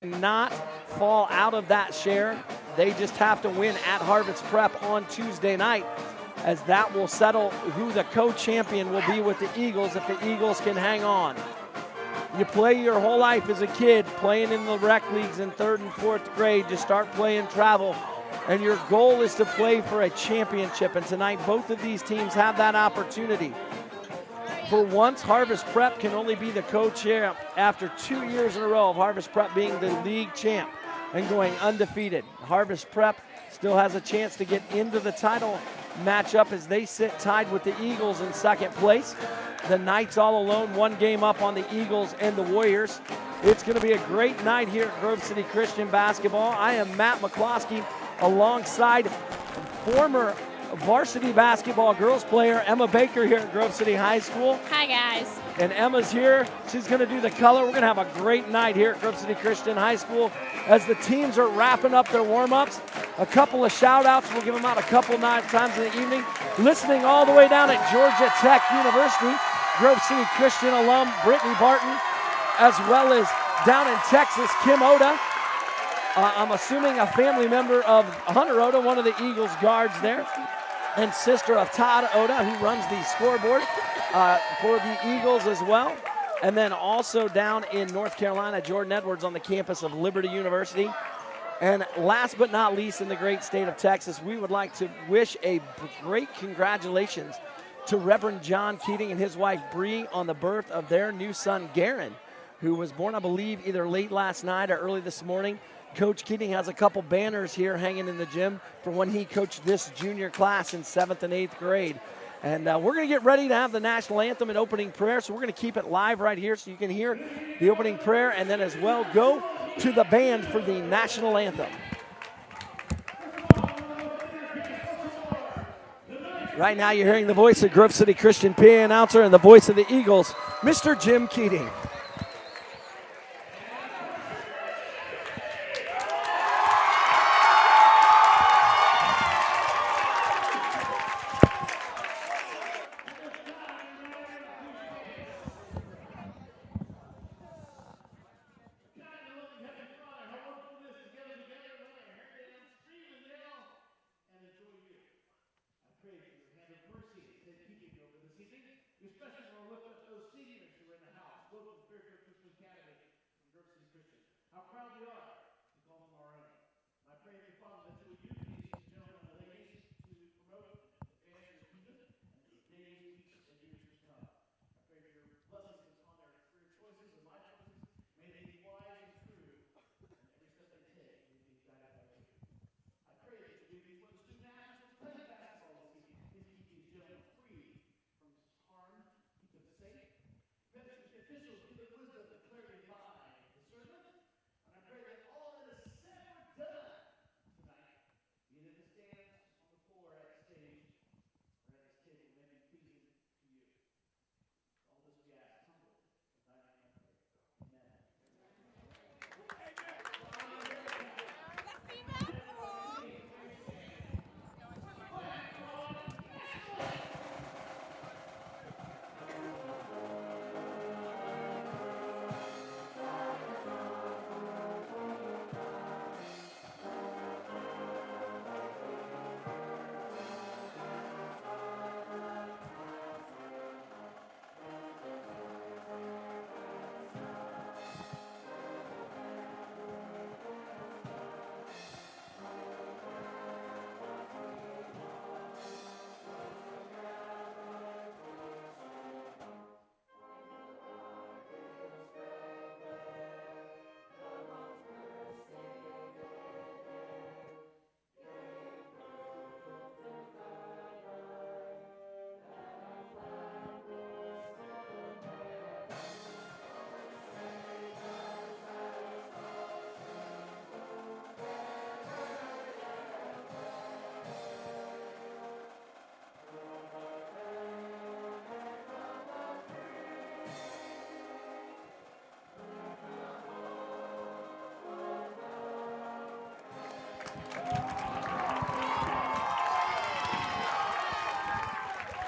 not fall out of that share. They just have to win at Harvest Prep on Tuesday night, as that will settle who the co-champion will be with the Eagles if the Eagles can hang on. You play your whole life as a kid, playing in the rec leagues in 3rd and 4th grade. You start playing travel, and your goal is to play for a championship. And tonight, both of these teams have that opportunity. For once, Harvest Prep can only be the co-champ after 2 years in a row of Harvest Prep being the league champ and going undefeated. Harvest Prep still has a chance to get into the title matchup as they sit tied with the Eagles in 2nd place. The Knights all alone, 1 game up on the Eagles and the Warriors. It's going to be a great night here at Grove City Christian basketball. I am Matt McKlosky alongside former varsity basketball girls player Emma Baker here at Grove City High School. Hi, guys. And Emma's here. She's going to do the color. We're going to have a great night here at Grove City Christian High School as the teams are wrapping up their warm-ups. A couple of shout-outs. We'll give them out a couple times in the evening. Listening all the way down at Georgia Tech University, Grove City Christian alum Brittany Barton, as well as down in Texas, Kim Oda. I'm assuming a family member of Hunter Oda, one of the Eagles guards there, and sister of Todd Oda, who runs the scoreboard for the Eagles as well. And then also down in North Carolina, Jordan Edwards on the campus of Liberty University. And last but not least, in the great state of Texas, we would like to wish a great congratulations to Reverend John Keating and his wife Bree on the birth of their new son, Garen, who was born, I believe, either late last night or early this morning. Coach Keating has a couple banners here hanging in the gym for when he coached this junior class in 7th and 8th grade. And we're going to get ready to have the national anthem and opening prayer, so we're going to keep it live right here so you can hear the opening prayer and then as well go to the band for the national anthem. Right now you're hearing the voice of Grove City Christian PA announcer and the voice of the Eagles, Mr. Jim Keating. How proud we are to call them our own. I pray, Father, that you would use these gentlemen and ladies to promote and advance your kingdom in days, weeks, and years to come. I pray for your blessings on their career choices and life choices. May they be wise and true, and every step they take may be guided by you. I pray that you would be for the student athletes who play basketball this evening. Please keep these gentlemen free from harm, keep them safe. Officials, give them wisdom to clarity of mind and discernment. And I pray that all that is said or done tonight, be it in the stands, on the floor, at the stage, or at this table, may be pleasing to you. All this we ask humbly, in thy name I pray. Amen.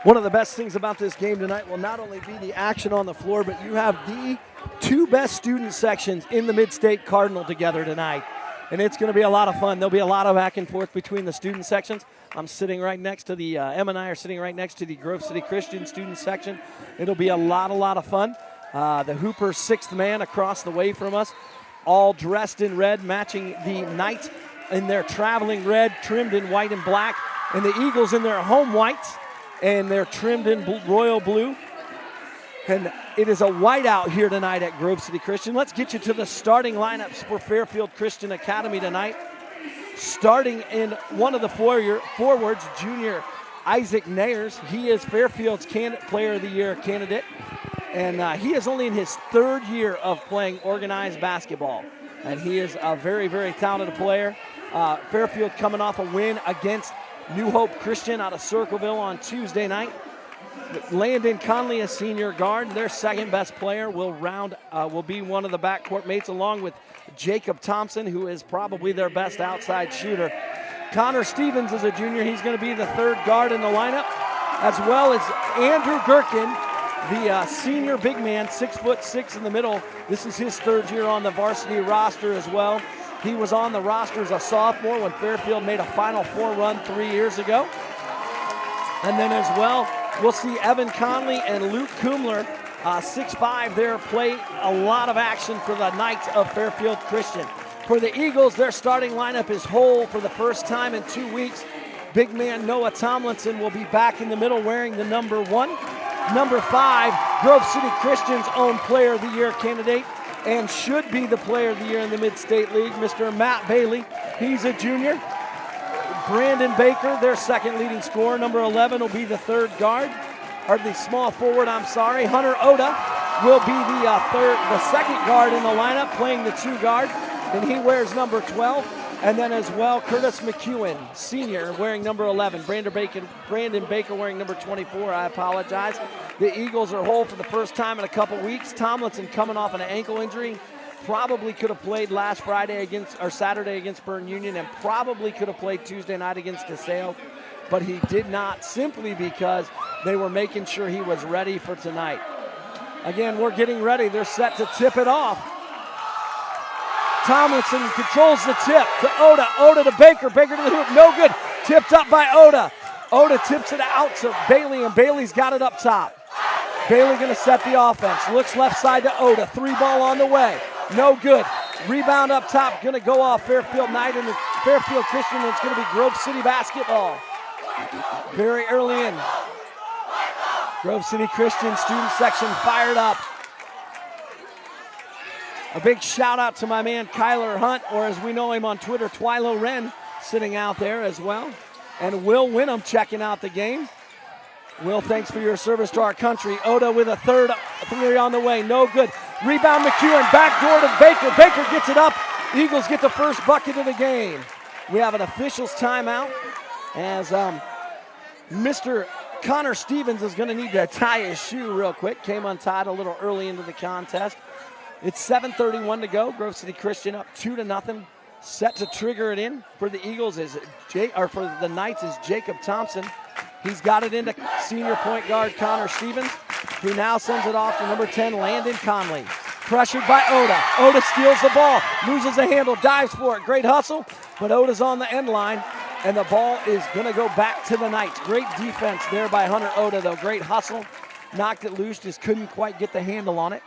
One of the best things about this game tonight will not only be the action on the floor, but you have the two best student sections in the Mid-State Cardinal together tonight. And it's going to be a lot of fun. There'll be a lot of back and forth between the student sections. I'm sitting right next to the, Em and I are sitting right next to the Grove City Christian student section. It'll be a lot of fun. The Hoopers' sixth man across the way from us, all dressed in red, matching the Knights in their traveling red, trimmed in white and black, and the Eagles in their home whites, and they're trimmed in royal blue. And it is a whiteout here tonight at Grove City Christian. Let's get you to the starting lineups for Fairfield Christian Academy tonight. Starting in one of the forwards, junior Isaac Nayers. He is Fairfield's Player of the Year candidate. And he is only in his third year of playing organized basketball. And he is a very, very talented player. Fairfield coming off a win against New Hope Christian out of Circleville on Tuesday night. Landon Conley, a senior guard, their second best player, will be one of the backcourt mates, along with Jacob Thompson, who is probably their best outside shooter. Connor Stevens is a junior. He's going to be the third guard in the lineup, as well as Andrew Gherkin, the senior big man, 6'6" in the middle. This is his third year on the varsity roster as well. He was on the roster as a sophomore when Fairfield made a Final Four run 3 years ago. And then as well, we'll see Evan Conley and Luke Kumler, 6'5", there, play a lot of action for the Knights of Fairfield Christian. For the Eagles, their starting lineup is whole for the first time in 2 weeks. Big man Noah Tomlinson will be back in the middle wearing the number 1. Number 5, Grove City Christian's own Player of the Year candidate and should be the Player of the Year in the Mid-State League, Mr. Matt Bailey. He's a junior. Brandon Baker, their second leading scorer. Number 11 will be the third guard, or the small forward, I'm sorry. Hunter Oda will be the second guard in the lineup, playing the 2 guard, and he wears number 12. And then as well, Curtis McEwen, senior, wearing number 11. Brandon Baker wearing number 24, I apologize. The Eagles are whole for the first time in a couple weeks. Tomlinson coming off an ankle injury. Probably could have played Saturday against Bern Union, and probably could have played Tuesday night against DeSale, but he did not, simply because they were making sure he was ready for tonight. Again, we're getting ready. They're set to tip it off. Tomlinson controls the tip to Oda. Oda to Baker. Baker to the hoop. No good. Tipped up by Oda. Oda tips it out to Bailey, and Bailey's got it up top. Bailey going to set the offense. Looks left side to Oda. 3 ball on the way. No good. Rebound up top. Going to go off Fairfield Knight and the Fairfield Christian. And it's going to be Grove City basketball. Very early in. Grove City Christian student section fired up. A big shout out to my man Kyler Hunt, or as we know him on Twitter, Twilo Wren, sitting out there as well. And Will Winham checking out the game. Will, thanks for your service to our country. Oda with a third 3 on the way. No good. Rebound McEwen, backdoor to Baker. Baker gets it up. Eagles get the first bucket of the game. We have an official's timeout as Mr. Connor Stevens is going to need to tie his shoe real quick. Came untied a little early into the contest. It's 7:31 to go. Grove City Christian up 2-0. Set to trigger it in for the Eagles for the Knights is Jacob Thompson. He's got it into senior point guard Connor Stevens, who now sends it off to number 10, Landon Conley. Pressured by Oda. Oda steals the ball, loses a handle, dives for it. Great hustle, but Oda's on the end line, and the ball is going to go back to the Knights. Great defense there by Hunter Oda, though. Great hustle. Knocked it loose, just couldn't quite get the handle on it.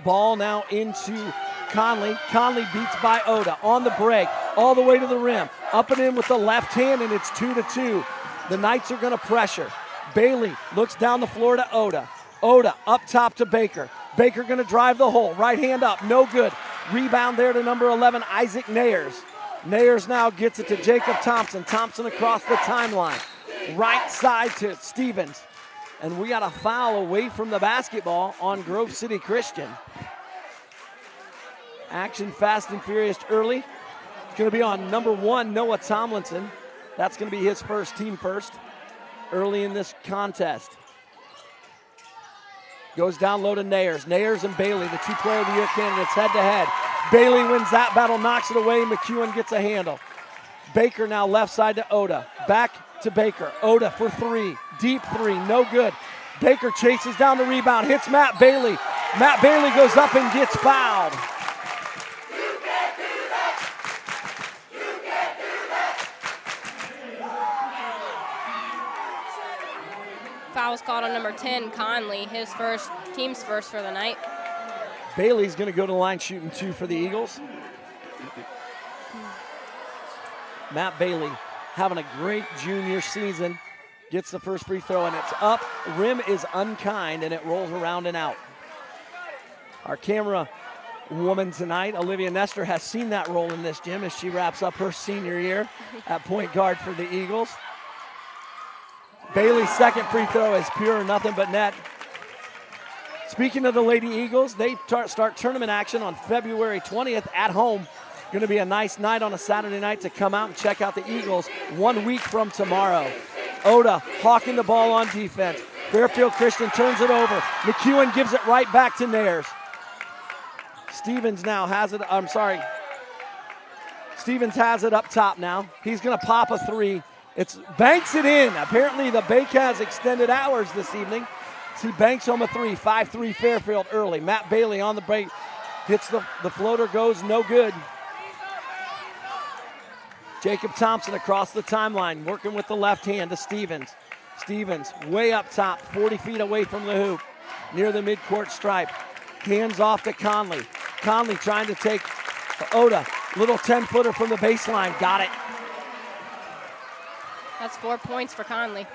Ball now into Conley. Conley beats by Oda on the break, all the way to the rim. Up and in with the left hand, and it's 2-2. The Knights are going to pressure. Bailey looks down the floor to Oda. Oda up top to Baker. Baker going to drive the hole. Right hand up, no good. Rebound there to number 11, Isaac Nayers. Nayers now gets it to Jacob Thompson. Thompson across the timeline. Right side to Stevens. And we got a foul away from the basketball on Grove City Christian. Action fast and furious early. It's going to be on number 1, Noah Tomlinson. That's going to be his first, team first, early in this contest. Goes down low to Nayers. Nayers and Bailey, the 2 Player of the Year candidates, head to head. Bailey wins that battle, knocks it away. McEwen gets a handle. Baker now left side to Oda. Back to Baker. Oda for 3. Deep 3, no good. Baker chases down the rebound, hits Matt Bailey. Matt Bailey goes up and gets fouled. Foul was called on number 10, Conley, his first, team's first for the night. Bailey's going to go to the line shooting 2 for the Eagles. Matt Bailey having a great junior season. Gets the first free throw, and it's up. Rim is unkind, and it rolls around and out. Our camera woman tonight, Olivia Nestor, has seen that roll in this gym as she wraps up her senior year at point guard for the Eagles. Bailey's second free throw is pure, nothing but net. Speaking of the Lady Eagles, they start tournament action on February 20th at home. Going to be a nice night on a Saturday night to come out and check out the Eagles 1 week from tomorrow. Oda hawking the ball on defense. Fairfield Christian turns it over. McEwen gives it right back to Nares. Stevens now has it, Stevens has it up top now. He's going to pop a 3. Banks it in. Apparently the Bake has extended hours this evening. He banks home a 3, 5-3 Fairfield early. Matt Bailey on the break. Hits the floater, goes no good. Jacob Thompson across the timeline, working with the left hand to Stevens. Stevens way up top, 40 feet away from the hoop, near the midcourt stripe. Hands off to Conley. Conley trying to take Oda. Little 10-footer from the baseline, got it. That's 4 points for Conley.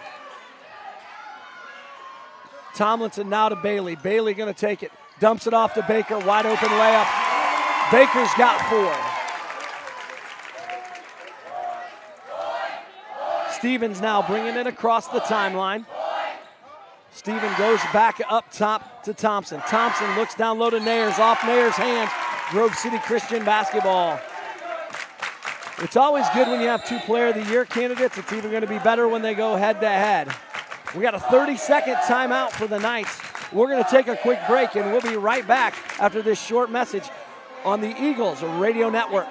Tomlinson now to Bailey. Bailey gonna take it. Dumps it off to Baker, wide open layup. Baker's got 4. Stevens now bringing it across the timeline. Steven goes back up top to Thompson. Thompson looks down low to Nares, off Nares' hands. Grove City Christian basketball. It's always good when you have 2 Player of the Year candidates. It's even going to be better when they go head to head. We got a 30-second timeout for the Knights. We're going to take a quick break, and we'll be right back after this short message on the Eagles Radio Network.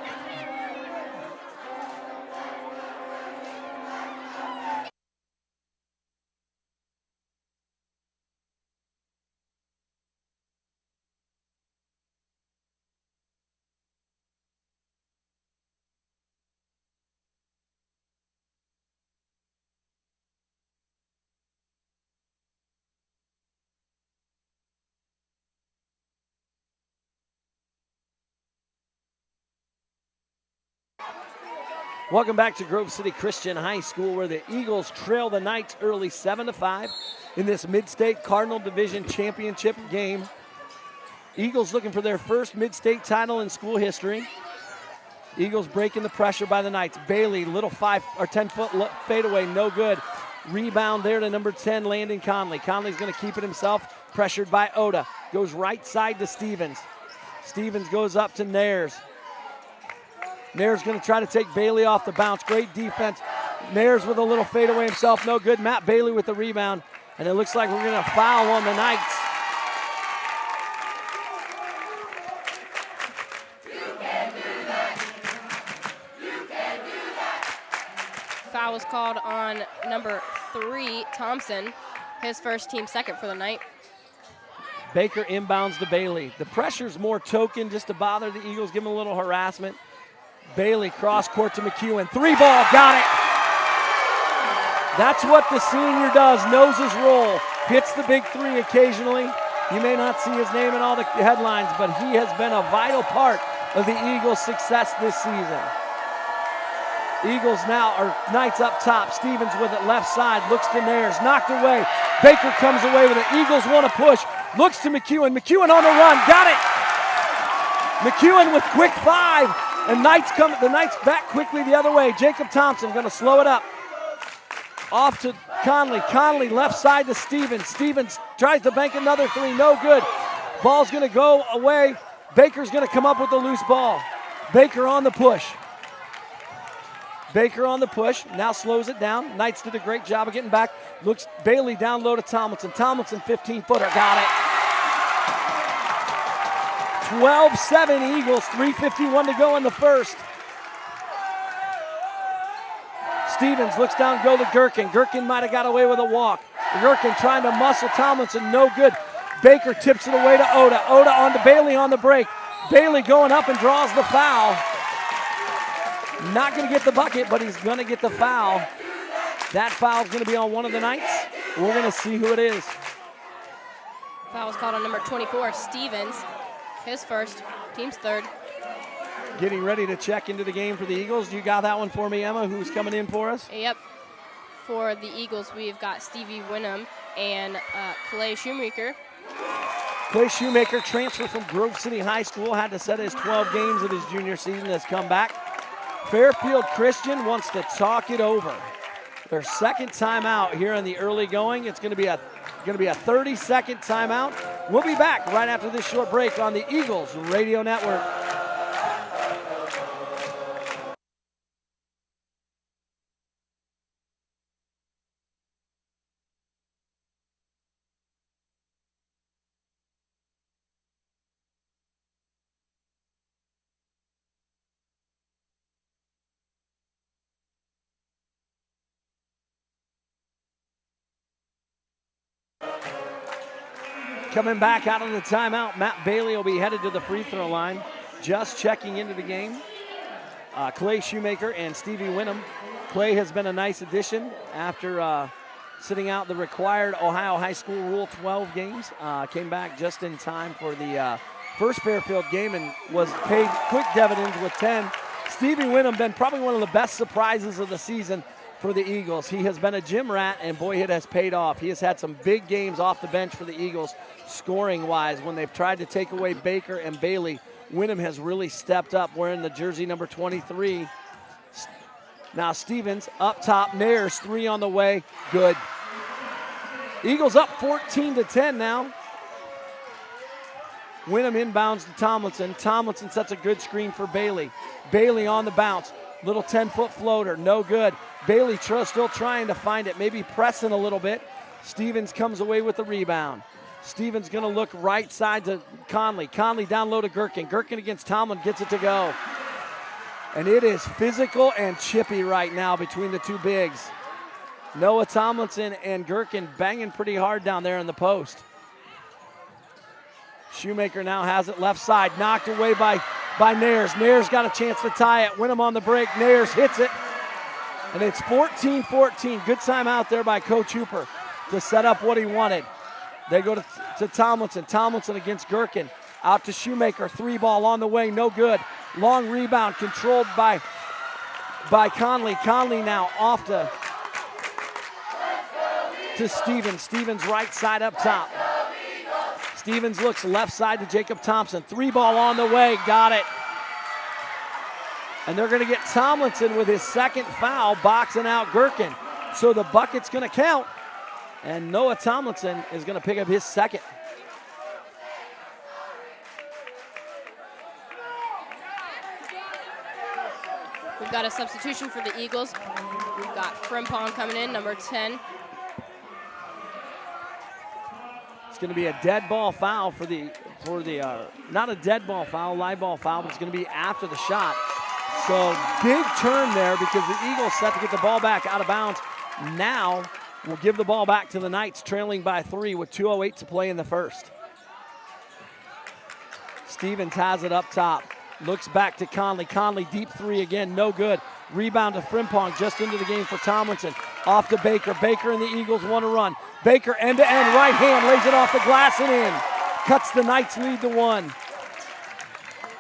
Welcome back to Grove City Christian High School, where the Eagles trail the Knights early 7-5 in this Mid-State Cardinal Division Championship game. Eagles looking for their first Mid-State title in school history. Eagles breaking the pressure by the Knights. Bailey, little 5 or 10-foot fadeaway, no good. Rebound there to number 10, Landon Conley. Conley's going to keep it himself, pressured by Oda. Goes right side to Stevens. Stevens goes up to Nares. Nares going to try to take Bailey off the bounce. Great defense. Nares with a little fadeaway himself, no good. Matt Bailey with the rebound. And it looks like we're going to foul on the Knights. Foul was called on number 3, Thompson, his first team second for the night. Baker inbounds to Bailey. The pressure's more token just to bother the Eagles, give them a little harassment. Bailey cross court to McEwen. 3-ball, got it. That's what the senior does, knows his role. Hits the big 3 occasionally. You may not see his name in all the headlines, but he has been a vital part of the Eagles' success this season. Eagles now are Knights up top. Stevens with it left side, looks to Nares, knocked away. Baker comes away with it. Eagles want to push, looks to McEwen. McEwen on the run, got it. McEwen with quick 5. And the Knights back quickly the other way. Jacob Thompson going to slow it up. Off to Conley. Conley left side to Stevens. Stevens tries to bank another 3. No good. Ball's going to go away. Baker's going to come up with the loose ball. Baker on the push. Baker on the push. Now slows it down. Knights did a great job of getting back. Looks Bailey down low to Tomlinson. Tomlinson 15-footer. Got it. 12-7 Eagles, 3:51 to go in the first. Stevens looks down, go to Gherkin. Gherkin might have got away with a walk. Gherkin trying to muscle Tomlinson, no good. Baker tips it away to Oda. Oda on to Bailey on the break. Bailey going up and draws the foul. Not going to get the bucket, but he's going to get the foul. That foul's going to be on one of the Knights. We're going to see who it is. Foul was called on number 24, Stevens. His first, team's third. Getting ready to check into the game for the Eagles. You got that one for me, Emma, who's coming in for us? Yep. For the Eagles, we've got Stevie Winham and Clay Shoemaker. Clay Shoemaker, transfer from Grove City High School, had to set his 12 games of his junior season, has come back. Fairfield Christian wants to talk it over. Their second timeout here in the early going. It's going to be a 30-second timeout. We'll be back right after this short break on the Eagles Radio Network. Coming back out of the timeout, Matt Bailey will be headed to the free throw line. Just checking into the game, Clay Shoemaker and Stevie Winham. Clay has been a nice addition after sitting out the required Ohio High School Rule 12 games. Came back just in time for the first Fairfield game and was paid quick dividends with 10. Stevie Winham been probably one of the best surprises of the season for the Eagles. He has been a gym rat, and boy, it has paid off. He has had some big games off the bench for the Eagles, scoring-wise. When they've tried to take away Baker and Bailey, Winham has really stepped up, wearing the jersey number 23. Now Stevens up top, Nares, three on the way, good. Eagles up 14-10 now. Winham inbounds to Tomlinson. Tomlinson sets a good screen for Bailey. Bailey on the bounce, little 10-foot floater, no good. Bailey still trying to find it, maybe pressing a little bit. Stevens comes away with the rebound. Stevens going to look right side to Conley. Conley down low to Gherkin. Gherkin against Tomlin, gets it to go. And it is physical and chippy right now between the two bigs. Noah Tomlinson and Gherkin banging pretty hard down there in the post. Shoemaker now has it left side, knocked away by Nares. Nares got a chance to tie it. Winham on the break. Nares hits it. And it's 14-14. Good time out there by Coach Hooper to set up what he wanted. They go to Tomlinson. Tomlinson against Gherkin. Out to Shoemaker. Three ball on the way. No good. Long rebound controlled by Conley. Conley now off to Stevens. Stevens right side up top. Stevens looks left side to Jacob Thompson. Three ball on the way. Got it. And they're going to get Tomlinson with his second foul, boxing out Gherkin. So the bucket's going to count, and Noah Tomlinson is going to pick up his second. We've got a substitution for the Eagles. We've got Frimpong coming in, number 10. It's going to be a dead ball foul for not a dead ball foul, live ball foul, but it's going to be after the shot. So big turn there because the Eagles set to get the ball back out of bounds. Now we'll give the ball back to the Knights, trailing by 3 with 2:08 to play in the first. Stevens has it up top. Looks back to Conley. Conley deep three again, no good. Rebound to Frimpong, just into the game for Tomlinson. Off to Baker. Baker and the Eagles want to run. Baker end-to-end, right hand, lays it off the glass and in. Cuts the Knights lead to 1.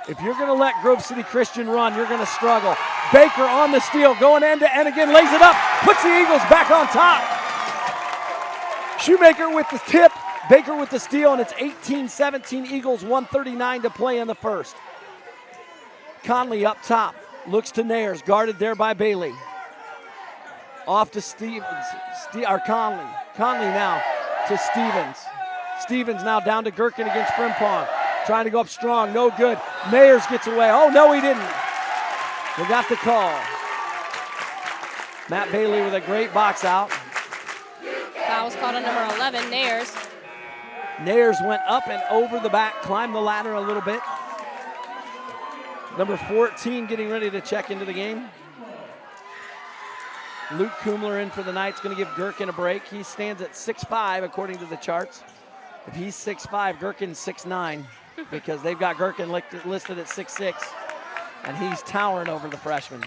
If you're going to let Grove City Christian run, you're going to struggle. Baker on the steal, going end-to-end again, lays it up, puts the Eagles back on top. Shoemaker with the tip, Baker with the steal, and it's 18-17 Eagles, 1:39 to play in the first. Conley up top, looks to Nares, guarded there by Bailey. Off to Conley. Conley now to Stevens. Stevens now down to Gherkin against Frimpong. Trying to go up strong, no good. Mayers gets away. Oh, no, he didn't. They got the call. Matt Bailey with a great box out. Foul was called on number 11, Nares. Nares went up and over the back, climbed the ladder a little bit. Number 14 getting ready to check into the game. Luke Kumler in for the night. It's going to give Gherkin a break. He stands at 6'5", according to the charts. If he's 6'5", Gherkin's 6'9", because they've got Gherkin listed at 6'6", and he's towering over the freshman.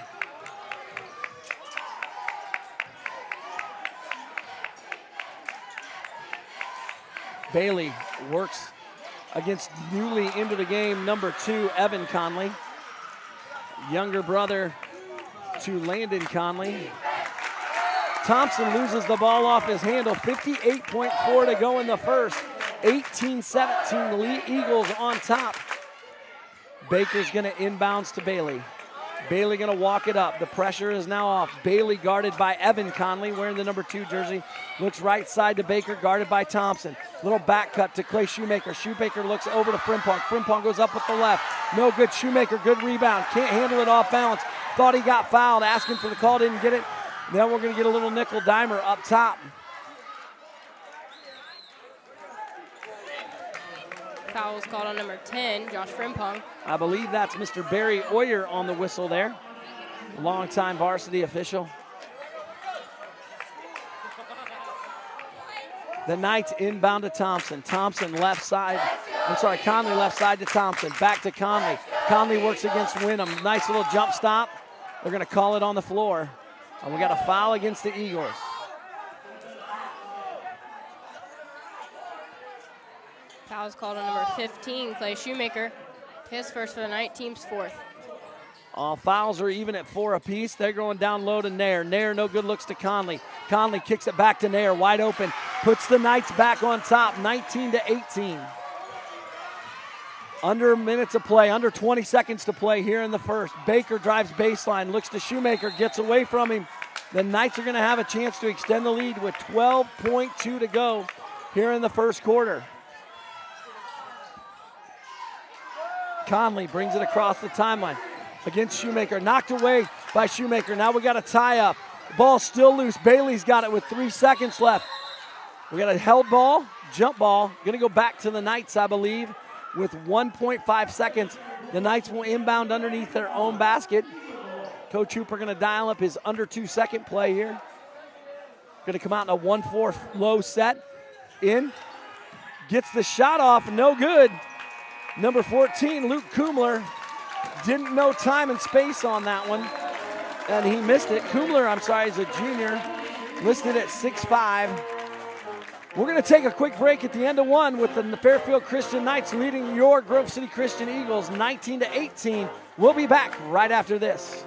Bailey works against newly into the game, number 2, Evan Conley. Younger brother to Landon Conley. Thompson loses the ball off his handle. 58.4 to go in the first. 18-17, the Eagles on top. Baker's gonna inbounds to Bailey. Bailey gonna walk it up. The pressure is now off. Bailey guarded by Evan Conley, wearing the number 2 jersey. Looks right side to Baker, guarded by Thompson. Little back cut to Clay Shoemaker. Shoemaker looks over to Frimpong. Frimpong goes up with the left. No good. Shoemaker, good rebound. Can't handle it off balance. Thought he got fouled, asking for the call, didn't get it. Then we're gonna get a little nickel dimer up top. Foul was called on number 10, Josh Frimpong. I believe that's Mr. Barry Oyer on the whistle there. Longtime varsity official. The Knights inbound to Thompson. Thompson left side. Conley left side to Thompson. Back to Conley. Conley works against Wynnum. Nice little jump stop. They're gonna call it on the floor. And we got a foul against the Eagles. Foul is called on number 15, Clay Shoemaker. His first for the night, team's 4th. All fouls are even at 4 apiece. They're going down low to Nair. Nair, no good, looks to Conley. Conley kicks it back to Nair, wide open. Puts the Knights back on top, 19-18. Under minutes of play, under 20 seconds to play here in the first. Baker drives baseline, looks to Shoemaker, gets away from him. The Knights are gonna have a chance to extend the lead with 12.2 to go here in the first quarter. Conley brings it across the timeline against Shoemaker. Knocked away by Shoemaker. Now we got a tie up. Ball still loose. Bailey's got it with 3 seconds left. We got a held ball, jump ball. Gonna go back to the Knights, I believe, with 1.5 seconds. The Knights will inbound underneath their own basket. Coach Hooper gonna dial up his under 2 second play here. Gonna come out in a 1-4 low set. In, gets the shot off, no good. Number 14, Luke Kumler, didn't know time and space on that one, and he missed it. Kumler, is a junior, listed at 6'5". We're going to take a quick break at the end of one with the Fairfield Christian Knights leading your Grove City Christian Eagles 19-18. We'll be back right after this.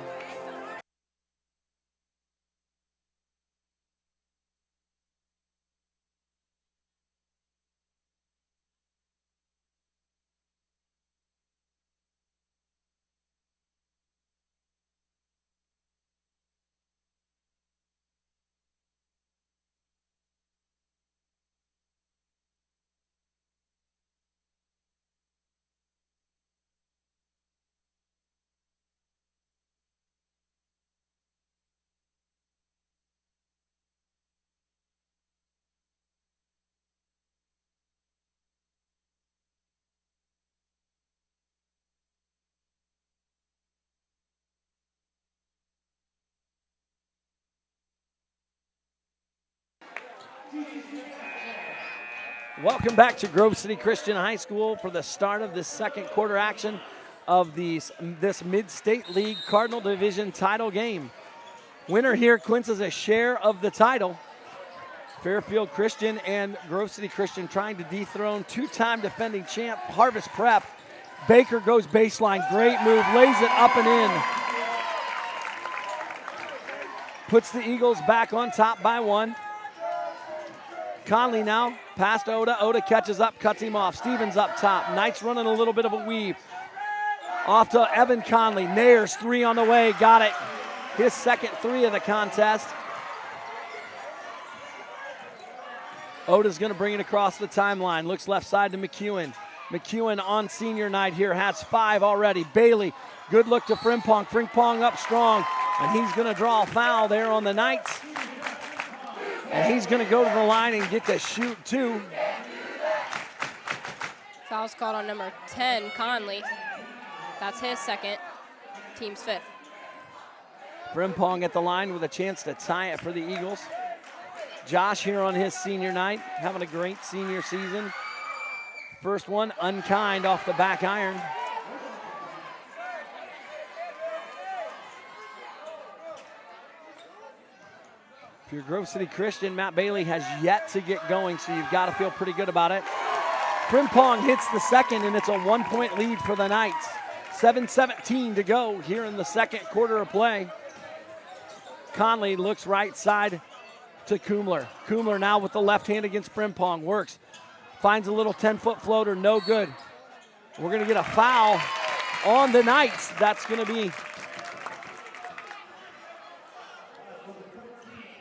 Welcome back to Grove City Christian High School for the start of the second quarter action of this Mid-State League Cardinal Division title game. Winner here clinches a share of the title. Fairfield Christian and Grove City Christian trying to dethrone two-time defending champ Harvest Prep. Baker goes baseline, great move, lays it up and in. Puts the Eagles back on top by 1. Conley now, past Oda. Oda catches up, cuts him off. Stevens up top. Knights running a little bit of a weave. Off to Evan Conley. Nayer's 3 on the way, got it. His second 3 of the contest. Oda's gonna bring it across the timeline. Looks left side to McEwen. McEwen on senior night here has 5 already. Bailey, good look to Frimpong. Frimpong up strong, and he's gonna draw a foul there on the Knights. And he's going to go to the line and get to shoot 2. Foul's called on number 10, Conley. That's his second, team's 5th. Frimpong at the line with a chance to tie it for the Eagles. Josh here on his senior night, having a great senior season. First one, unkind off the back iron. If you're Grove City Christian, Matt Bailey has yet to get going, so you've got to feel pretty good about it. Frimpong hits the second, and it's a 1-point lead for the Knights. 7:17 to go here in the second quarter of play. Conley looks right side to Kumler. Kumler now with the left hand against Frimpong. Works. Finds a little 10-foot floater. No good. We're going to get a foul on the Knights. That's going to be...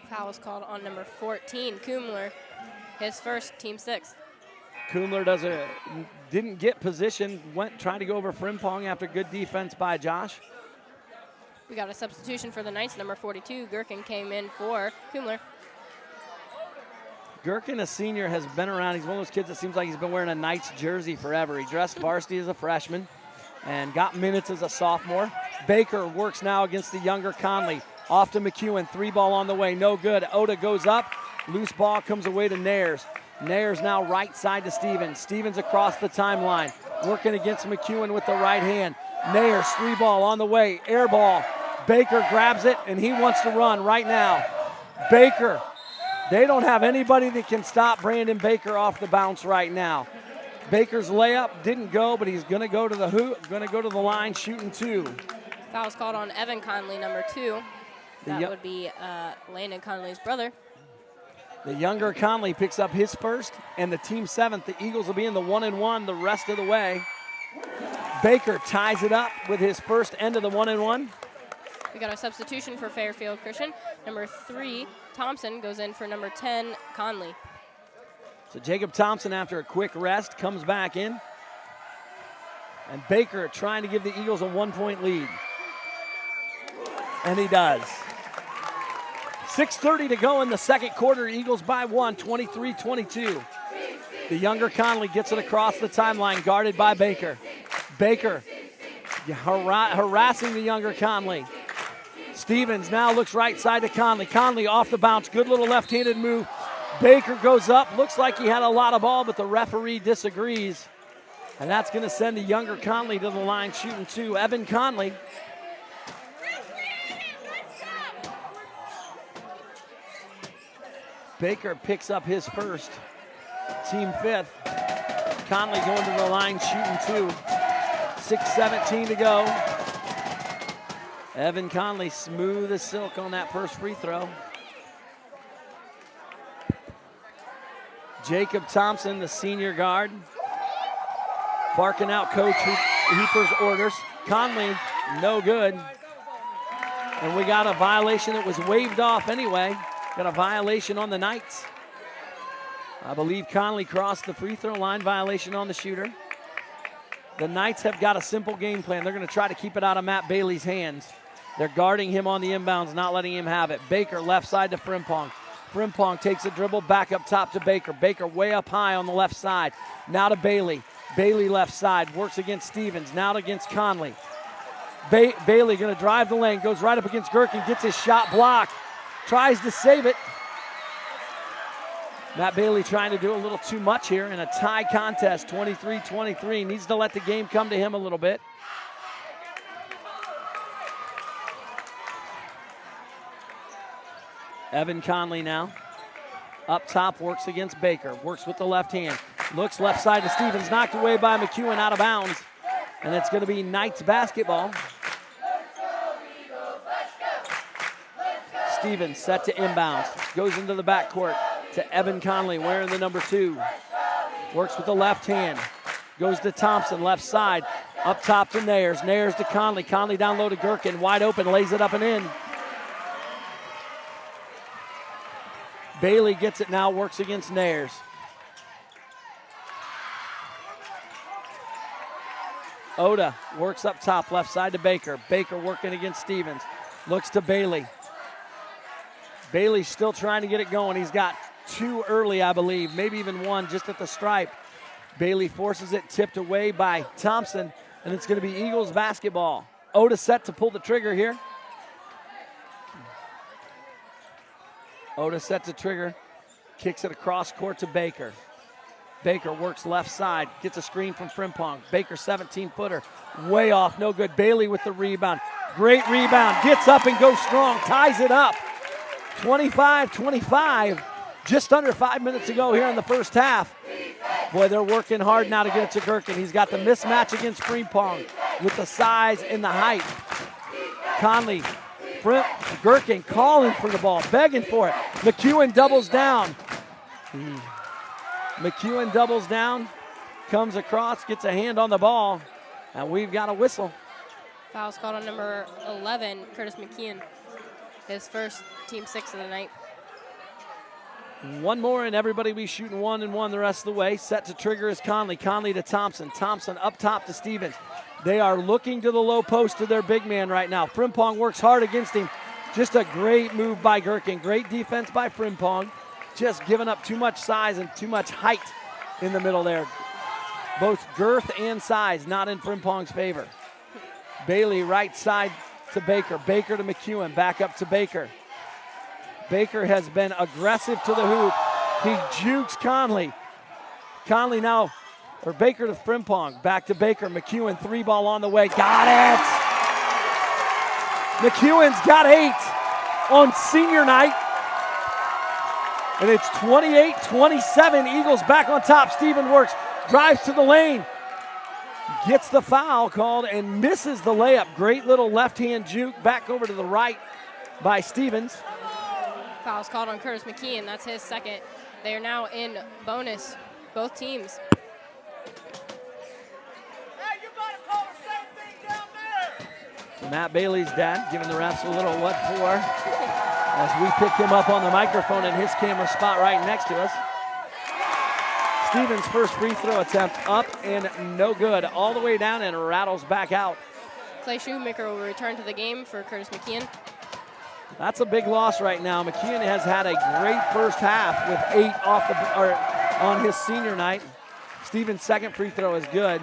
Foul is called on number 14, Kumler. His first, team 6. Kumler didn't get position. Went trying to go over Frimpong after good defense by Josh. We got a substitution for the Knights. Number 42, Gherkin came in for Kumler. Gherkin, a senior, has been around. He's one of those kids that seems like he's been wearing a Knights jersey forever. He dressed varsity as a freshman and got minutes as a sophomore. Baker works now against the younger Conley. Off to McEwen, 3-ball on the way, no good. Oda goes up, loose ball comes away to Nares. Nares now right side to Stevens. Stevens across the timeline, working against McEwen with the right hand. Nares, 3-ball on the way, air ball. Baker grabs it, and he wants to run right now. Baker, they don't have anybody that can stop Brandon Baker off the bounce right now. Baker's layup didn't go, but he's going to go to the hoop, going to go to the line, shooting 2. Foul's called on Evan Conley, number 2. That would be Landon Conley's brother. The younger Conley picks up his first, and the team 7th. The Eagles will be in the 1-and-1 the rest of the way. Baker ties it up with his first end of the 1-and-1. We got a substitution for Fairfield Christian. Number 3, Thompson, goes in for number 10, Conley. So Jacob Thompson, after a quick rest, comes back in. And Baker trying to give the Eagles a 1-point lead. And he does. 6:30 to go in the second quarter. Eagles by 1, 23-22. The younger Conley gets it across the timeline, guarded by Baker. Baker harassing the younger Conley. Stevens now looks right side to Conley. Conley off the bounce, good little left-handed move. Baker goes up, looks like he had a lot of ball, but the referee disagrees. And that's going to send the younger Conley to the line, shooting 2. Evan Conley. Baker picks up his first, team 5th. Conley going to the line, shooting 2. 6:17 to go. Evan Conley smooth as silk on that first free throw. Jacob Thompson, the senior guard, barking out Coach Hooper's orders. Conley, no good. And we got a violation that was waved off anyway. Got a violation on the Knights. I believe Conley crossed the free throw line, violation on the shooter. The Knights have got a simple game plan. They're going to try to keep it out of Matt Bailey's hands. They're guarding him on the inbounds, not letting him have it. Baker left side to Frimpong. Frimpong takes a dribble back up top to Baker. Baker way up high on the left side. Now to Bailey. Bailey left side, works against Stevens, now against Conley. Bailey going to drive the lane, goes right up against Gherkin, gets his shot blocked. Tries to save it. Matt Bailey trying to do a little too much here in a tie contest, 23-23. Needs to let the game come to him a little bit. Evan Conley now. Up top, works against Baker. Works with the left hand. Looks left side to Stevens. Knocked away by McEwen, out of bounds. And it's going to be Knights basketball. Stevens set to inbounds. Goes into the backcourt to Evan Conley, wearing the number 2. Works with the left hand. Goes to Thompson, left side. Up top to Nares. Nares to Conley. Conley down low to Gherkin. Wide open, lays it up and in. Bailey gets it now, works against Nares. Oda works up top, left side to Baker. Baker working against Stevens. Looks to Bailey. Bailey's still trying to get it going. He's got 2 early, I believe, maybe even 1 just at the stripe. Bailey forces it, tipped away by Thompson, and it's going to be Eagles basketball. Oda set to pull the trigger here. Oda set to trigger, kicks it across court to Baker. Baker works left side, gets a screen from Frimpong. Baker 17-footer, way off, no good. Bailey with the rebound. Great rebound, gets up and goes strong, ties it up. 25-25, just under 5 minutes to go here in the first half. Boy, they're working hard now to get it to Gherkin. He's got the mismatch against Frimpong with the size and the height. Conley, Gherkin calling for the ball, begging for it. McEwen doubles down. McEwen doubles down, comes across, gets a hand on the ball, and we've got a whistle. Foul's called on number 11, Curtis McKeon. His first, team 6 of the night. One more, and everybody be shooting 1 and 1 the rest of the way. Set to trigger is Conley. Conley to Thompson. Thompson up top to Stevens. They are looking to the low post to their big man right now. Frimpong works hard against him. Just a great move by Gherkin. Great defense by Frimpong. Just giving up too much size and too much height in the middle there. Both girth and size not in Frimpong's favor. Bailey right side to Baker. Baker to McEwen. Back up to Baker. Baker has been aggressive to the hoop. He jukes Conley. Conley now, or Baker to Frimpong. Back to Baker. McEwen, 3-ball on the way. Got it! McEwen's got 8 on senior night. And it's 28-27. Eagles back on top. Steven works, drives to the lane. Gets the foul called and misses the layup. Great little left-hand juke back over to the right by Stevens. Foul's called on Curtis McKeon. That's his second. They are now in bonus, both teams. Hey, you gotta call the same thing down there. Matt Bailey's dad giving the refs a little what for as we pick him up on the microphone in his camera spot right next to us. Stevens' first free throw attempt up and no good. All the way down and rattles back out. Clay Shoemaker will return to the game for Curtis McKeon. That's a big loss right now. McKeon has had a great first half with 8 on his senior night. Stevens' second free throw is good.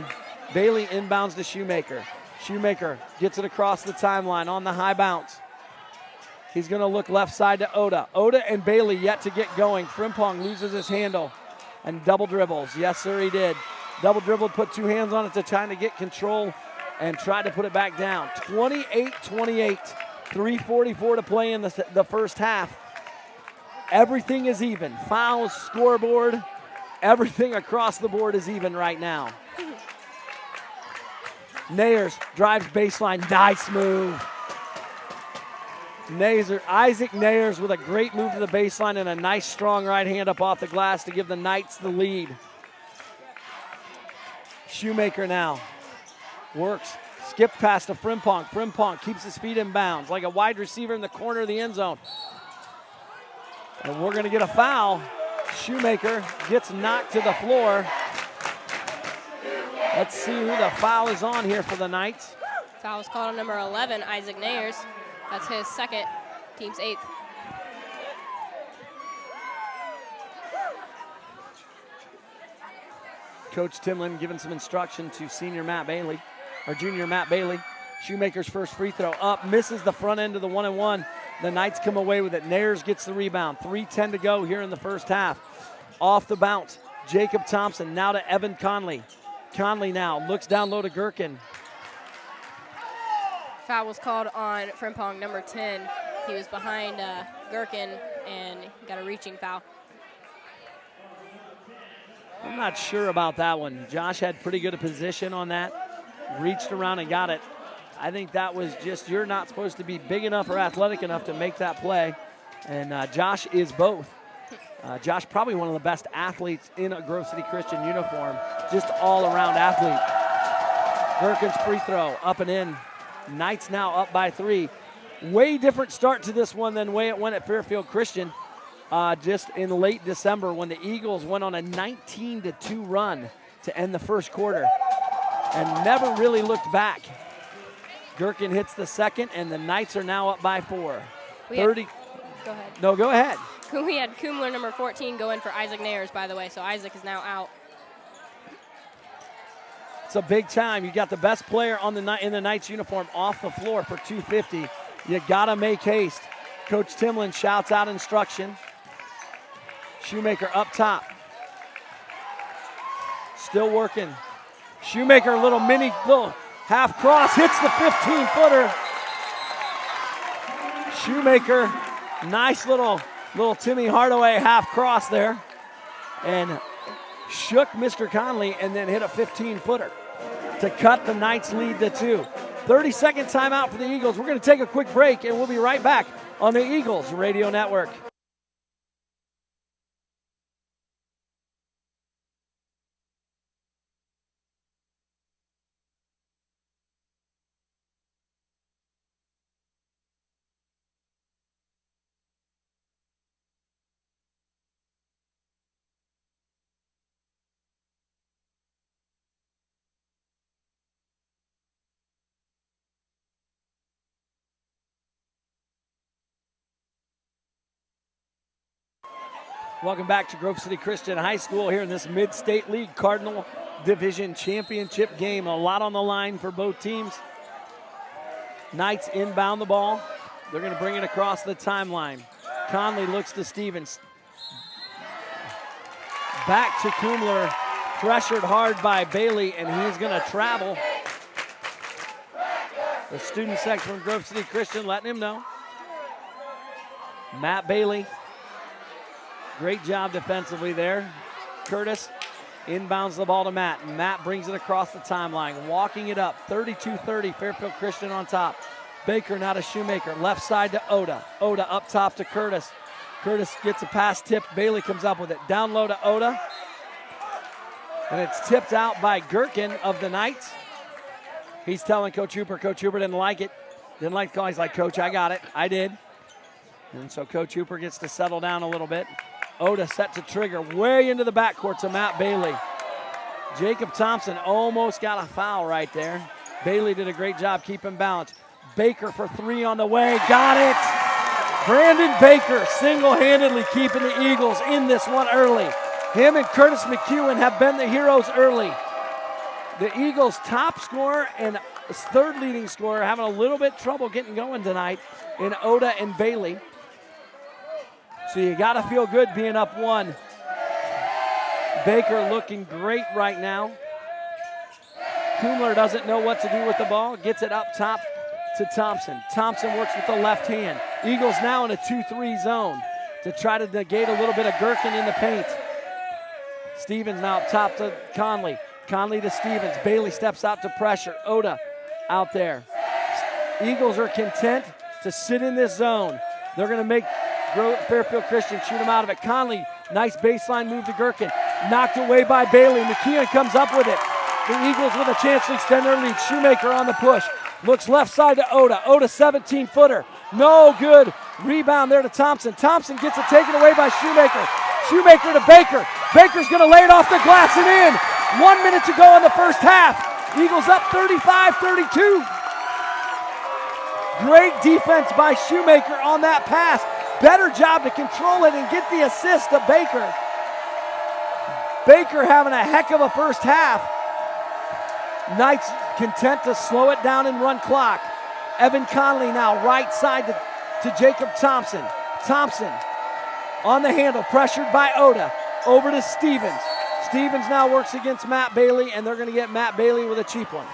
Bailey inbounds to Shoemaker. Shoemaker gets it across the timeline on the high bounce. He's going to look left side to Oda. Oda and Bailey yet to get going. Frimpong loses his handle and double dribbles. Yes, sir, he did. Double dribbled, put 2 hands on it to try to get control and tried to put it back down. 28-28. 3:44 to play in the first half. Everything is even. Fouls, scoreboard, everything across the board is even right now. Nayers drives baseline, nice move. Isaac Nayers with a great move to the baseline and a nice strong right hand up off the glass to give the Knights the lead. Shoemaker now works. Skip pass to Frimpong. Frimpong keeps his feet in bounds like a wide receiver in the corner of the end zone. And we're going to get a foul. Shoemaker gets knocked to the floor. Let's see who the foul is on here for the Knights. Foul is called on number 11, Isaac Nayers. That's his second, team's 8th. Coach Timlin giving some instruction to junior Matt Bailey. Shoemaker's first free throw up, misses the front end of the 1-and-1. The Knights come away with it. Nayers gets the rebound. 3:10 to go here in the first half. Off the bounce, Jacob Thompson now to Evan Conley. Conley now looks down low to Gherkin. Foul was called on Frimpong, number 10. He was behind Gherkin and got a reaching foul. I'm not sure about that one. Josh had pretty good a position on that. Reached around and got it. I think that was just, you're not supposed to be big enough or athletic enough to make that play. And Josh is both. Josh probably one of the best athletes in a Grove City Christian uniform. Just all-around athlete. Gherkin's free throw up and in. Knights now up by 3. Way different start to this one than the way it went at Fairfield Christian just in late December when the Eagles went on a 19-2 run to end the first quarter and never really looked back. Gherkin hits the second, and the Knights are now up by 4. 30. Go ahead. No, go ahead. We had Kumler, number 14, go in for Isaac Nayers, by the way, so Isaac is now out. It's a big time. You got the best player on in the Knights uniform off the floor for 250. You got to make haste. Coach Timlin shouts out instruction. Shoemaker up top. Still working. Shoemaker, little half cross, hits the 15-footer. Shoemaker, nice little Timmy Hardaway half cross there. And shook Mr. Conley and then hit a 15-footer to cut the Knights lead to 2. 30-second timeout for the Eagles. We're going to take a quick break, and we'll be right back on the Eagles Radio Network. Welcome back to Grove City Christian High School here in this Mid-State League Cardinal Division Championship game. A lot on the line for both teams. Knights inbound the ball. They're going to bring it across the timeline. Conley looks to Stevens. Back to Kumler. Pressured hard by Bailey, and he's going to travel. The student section from Grove City Christian letting him know. Matt Bailey. Great job defensively there. Curtis inbounds the ball to Matt. Matt brings it across the timeline, walking it up. 32-30, Fairfield Christian on top. Baker now to Shoemaker. Left side to Oda. Oda up top to Curtis. Curtis gets a pass tipped. Bailey comes up with it. Down low to Oda. And it's tipped out by Gherkin of the Knights. He's telling Coach Hooper. Coach Hooper didn't like it. Didn't like the call. He's like, Coach, I got it. I did. And so Coach Hooper gets to settle down a little bit. Oda set to trigger way into the backcourt to Matt Bailey. Jacob Thompson almost got a foul right there. Bailey did a great job keeping balance. Baker for 3 on the way, got it! Brandon Baker single-handedly keeping the Eagles in this one early. Him and Curtis McEwen have been the heroes early. The Eagles' top scorer and third leading scorer having a little bit trouble getting going tonight in Oda and Bailey. So you got to feel good being up 1. Baker looking great right now. Kumler doesn't know what to do with the ball. Gets it up top to Thompson. Thompson works with the left hand. Eagles now in a 2-3 zone to try to negate a little bit of Gherkin in the paint. Stevens now up top to Conley. Conley to Stevens. Bailey steps out to pressure. Oda out there. Eagles are content to sit in this zone. They're going to make Fairfield Christian shoot him out of it. Conley, nice baseline move to Gherkin. Knocked away by Bailey. McKeon comes up with it. The Eagles with a chance to extend their lead. Shoemaker on the push. Looks left side to Oda. Oda 17-footer. No good. Rebound there to Thompson. Thompson gets it taken away by Shoemaker. Shoemaker to Baker. Baker's going to lay it off the glass and in. 1 minute to go in the first half. Eagles up 35-32. Great defense by Shoemaker on that pass. Better job to control it and get the assist to Baker. Baker having a heck of a first half. Knights content to slow it down and run clock. Evan Conley now right side to Jacob Thompson. Thompson on the handle, pressured by Oda. Over to Stevens. Stevens now works against Matt Bailey, and they're going to get Matt Bailey with a cheap one.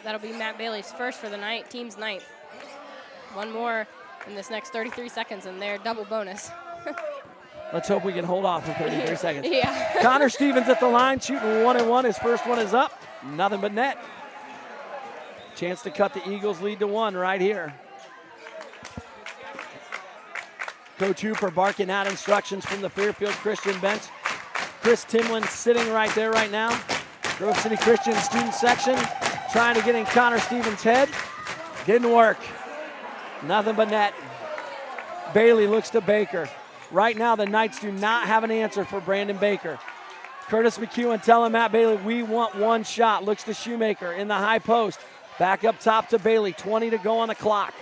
That'll be Matt Bailey's first for the night, team's 9th. One more in this next 33 seconds, and they're double bonus. Let's hope we can hold off for 33 seconds. Yeah. Connor Stevens at the line, shooting 1 and 1. His first one is up. Nothing but net. Chance to cut the Eagles' lead to 1 right here. Coach Hooper barking out instructions from the Fairfield Christian bench. Chris Timlin sitting right there right now. Grove City Christian student section trying to get in Connor Stevens' head. Didn't work. Nothing but net. Bailey looks to Baker. Right now, the Knights do not have an answer for Brandon Baker. Curtis McEwen telling Matt Bailey, we want 1 shot. Looks to Shoemaker in the high post. Back up top to Bailey. 20 to go on the clock.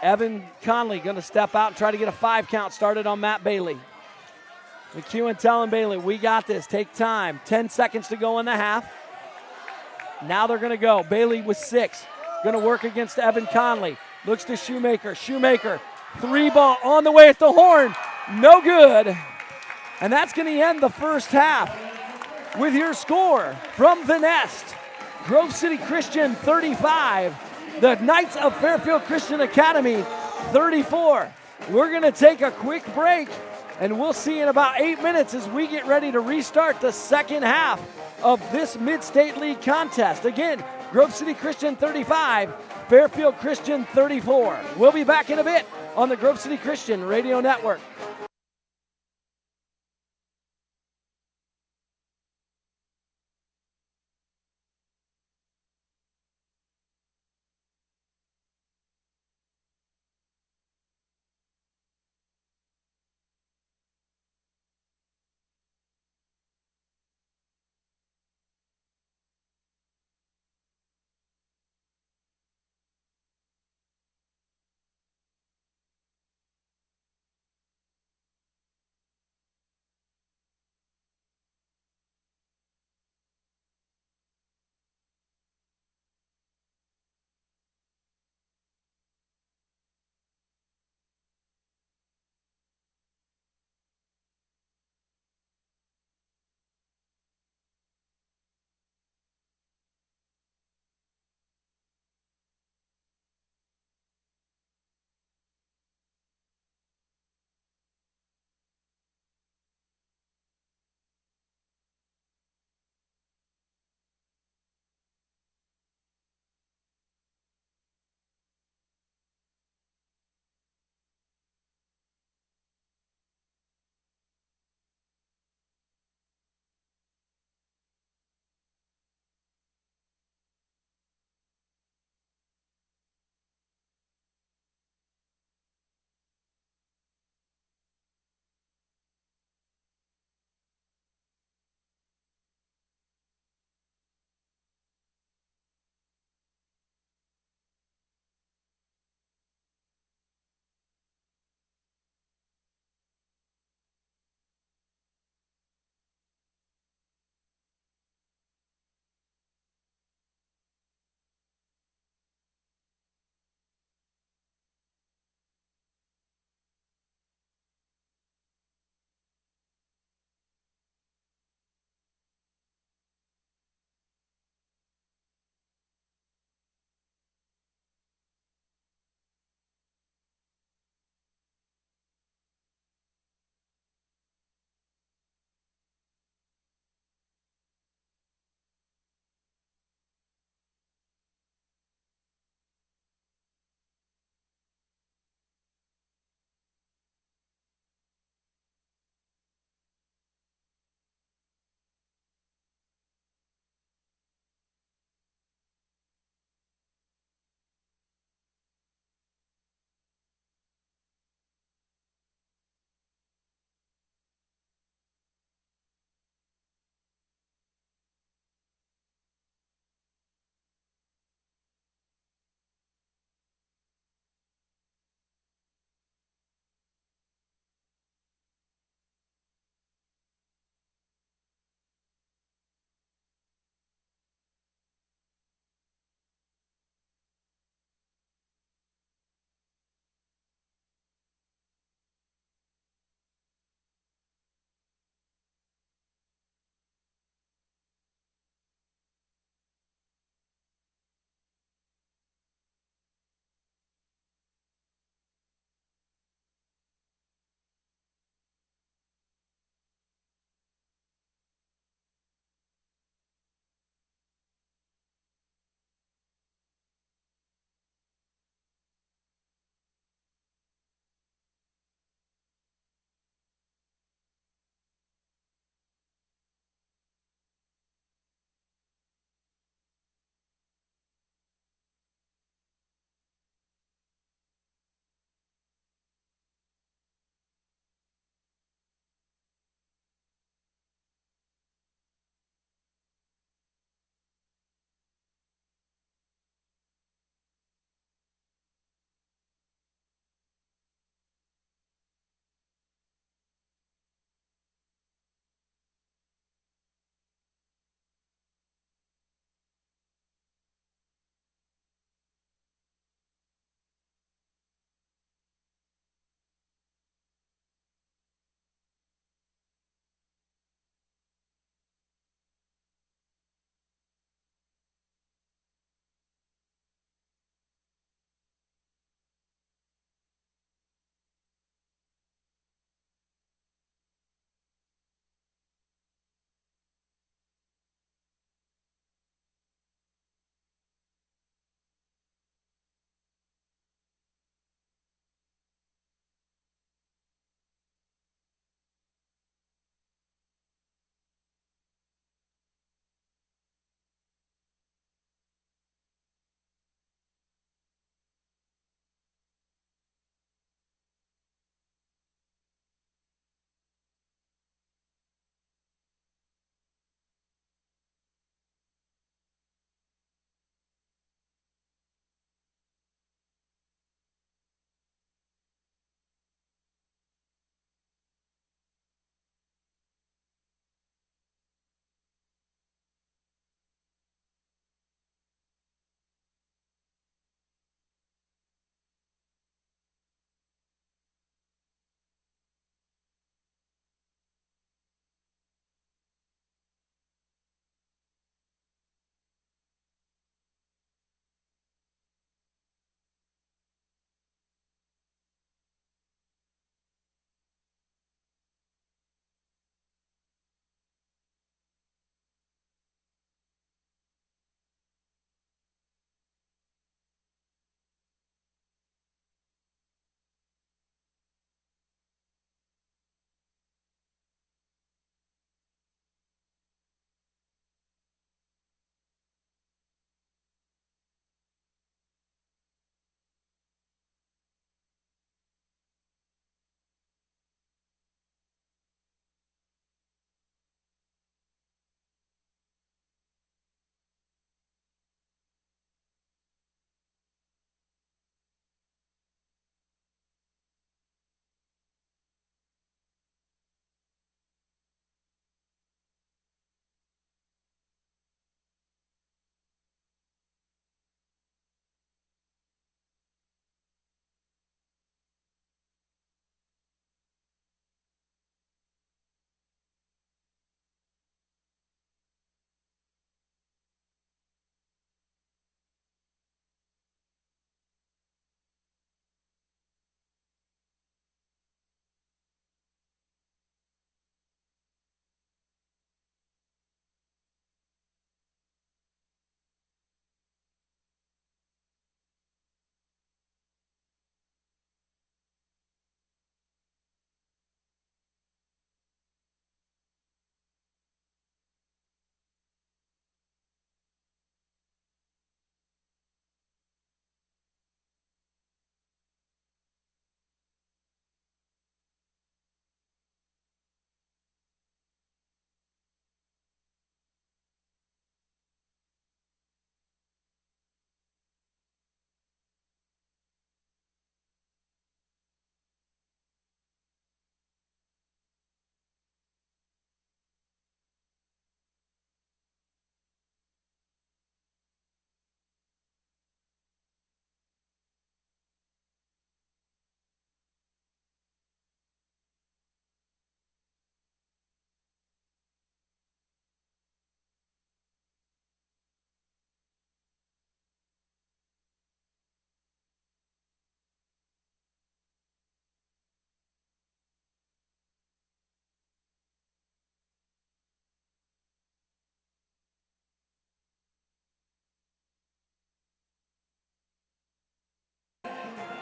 Evan Conley going to step out and try to get a 5 count started on Matt Bailey. McEwen telling Bailey, we got this. Take time. 10 seconds to go in the half. Now they're going to go. Bailey with 6. Going to work against Evan Conley. Looks to Shoemaker. Shoemaker, 3-ball on the way at the horn. No good. And that's going to end the first half with your score from the Nest. Grove City Christian 35. The Knights of Fairfield Christian Academy 34. We're going to take a quick break, and we'll see in about 8 minutes as we get ready to restart the second half of this Mid-State League contest. Again, Grove City Christian 35, Fairfield Christian 34. We'll be back in a bit on the Grove City Christian Radio Network.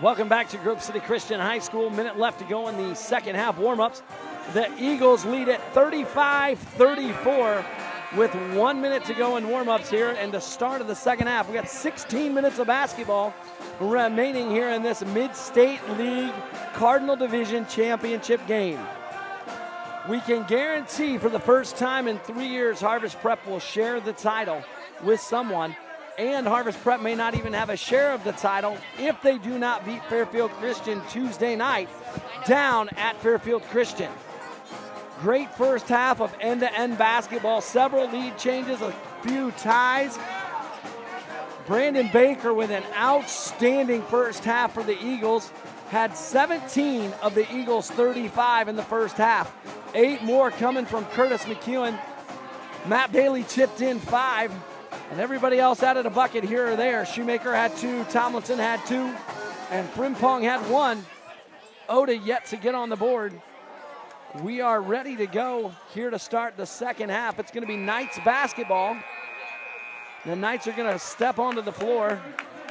Welcome back to Grove City Christian High School. Minute left to go in the second half warm-ups. The Eagles lead at 35-34 with 1 minute to go in warm-ups here and the start of the second half. We got 16 minutes of basketball remaining here in this Mid-State League Cardinal Division Championship game. We can guarantee for the first time in 3 years, Harvest Prep will share the title with someone, and Harvest Prep may not even have a share of the title if they do not beat Fairfield Christian Tuesday night down at Fairfield Christian. Great first half of end-to-end basketball, several lead changes, a few ties. Brandon Baker with an outstanding first half for the Eagles. Had 17 of the Eagles' 35 in the first half. 8 more coming from Curtis McEwen. Matt Bailey chipped in 5, and everybody else added a bucket here or there. Shoemaker had 2, Tomlinson had 2, and Frimpong had 1. Oda yet to get on the board. We are ready to go here to start the second half. It's going to be Knights basketball. The Knights are going to step onto the floor.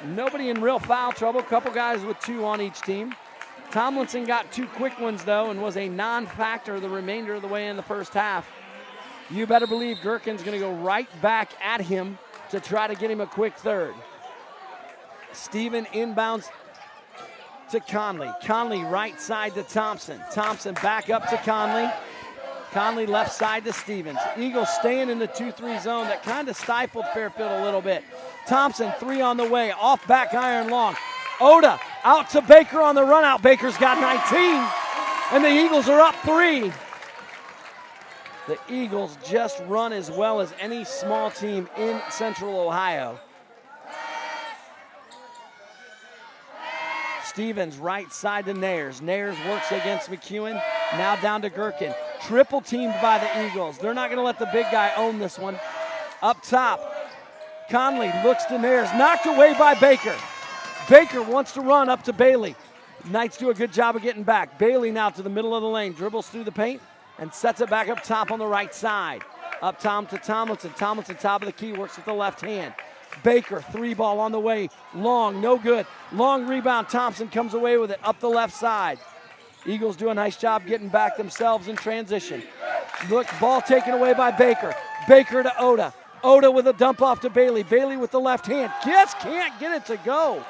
Nobody in real foul trouble. Couple guys with 2 on each team. Tomlinson got 2 quick ones, though, and was a non-factor the remainder of the way in the first half. You better believe Gherkin's going to go right back at him to try to get him a quick third. Steven inbounds to Conley. Conley right side to Thompson. Thompson back up to Conley. Conley left side to Stevens. Eagles staying in the 2-3 zone that kind of stifled Fairfield a little bit. Thompson 3 on the way, off back iron long. Oda out to Baker on the run out. Baker's got 19, and the Eagles are up 3. The Eagles just run as well as any small team in Central Ohio. Stevens right side to Nares. Nares works against McEwen. Now down to Gherkin. Triple teamed by the Eagles. They're not going to let the big guy own this one. Up top, Conley looks to Nares. Knocked away by Baker. Baker wants to run up to Bailey. Knights do a good job of getting back. Bailey now to the middle of the lane. Dribbles through the paint and sets it back up top on the right side. Up top to Tomlinson. Tomlinson top of the key, works with the left hand. Baker, 3-ball on the way, long, no good. Long rebound, Thompson comes away with it up the left side. Eagles do a nice job getting back themselves in transition. Look, ball taken away by Baker. Baker to Oda. Oda with a dump off to Bailey. Bailey with the left hand, just can't get it to go.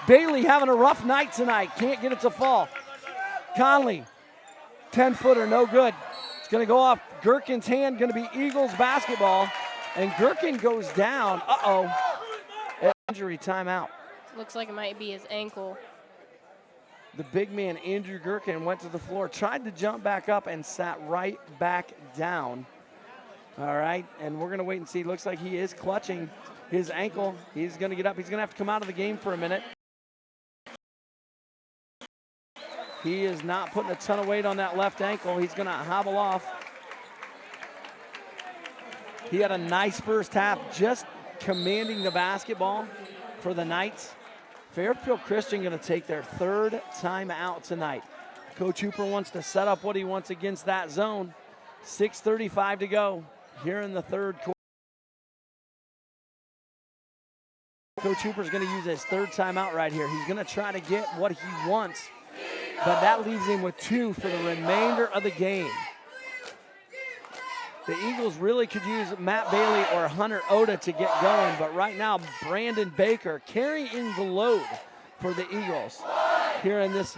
Bailey having a rough night tonight, can't get it to fall. Conley, 10-footer, no good. It's gonna go off Gherkin's hand, gonna be Eagles basketball. And Gherkin goes down. Uh-oh. Injury timeout. Looks like it might be his ankle. The big man, Andrew Gherkin, went to the floor, tried to jump back up, and sat right back down. All right, and we're going to wait and see. Looks like he is clutching his ankle. He's going to get up. He's going to have to come out of the game for a minute. He is not putting a ton of weight on that left ankle. He's going to hobble off. He had a nice first half, just commanding the basketball for the Knights. Fairfield Christian going to take their 3rd timeout tonight. Coach Hooper wants to set up what he wants against that zone. 6:35 to go here in the third quarter. Coach Hooper's going to use his 3rd timeout right here. He's going to try to get what he wants, but that leaves him with 2 for the remainder of the game. The Eagles really could use Matt Bailey or Hunter Oda to get going, but right now, Brandon Baker carrying the load for the Eagles here in this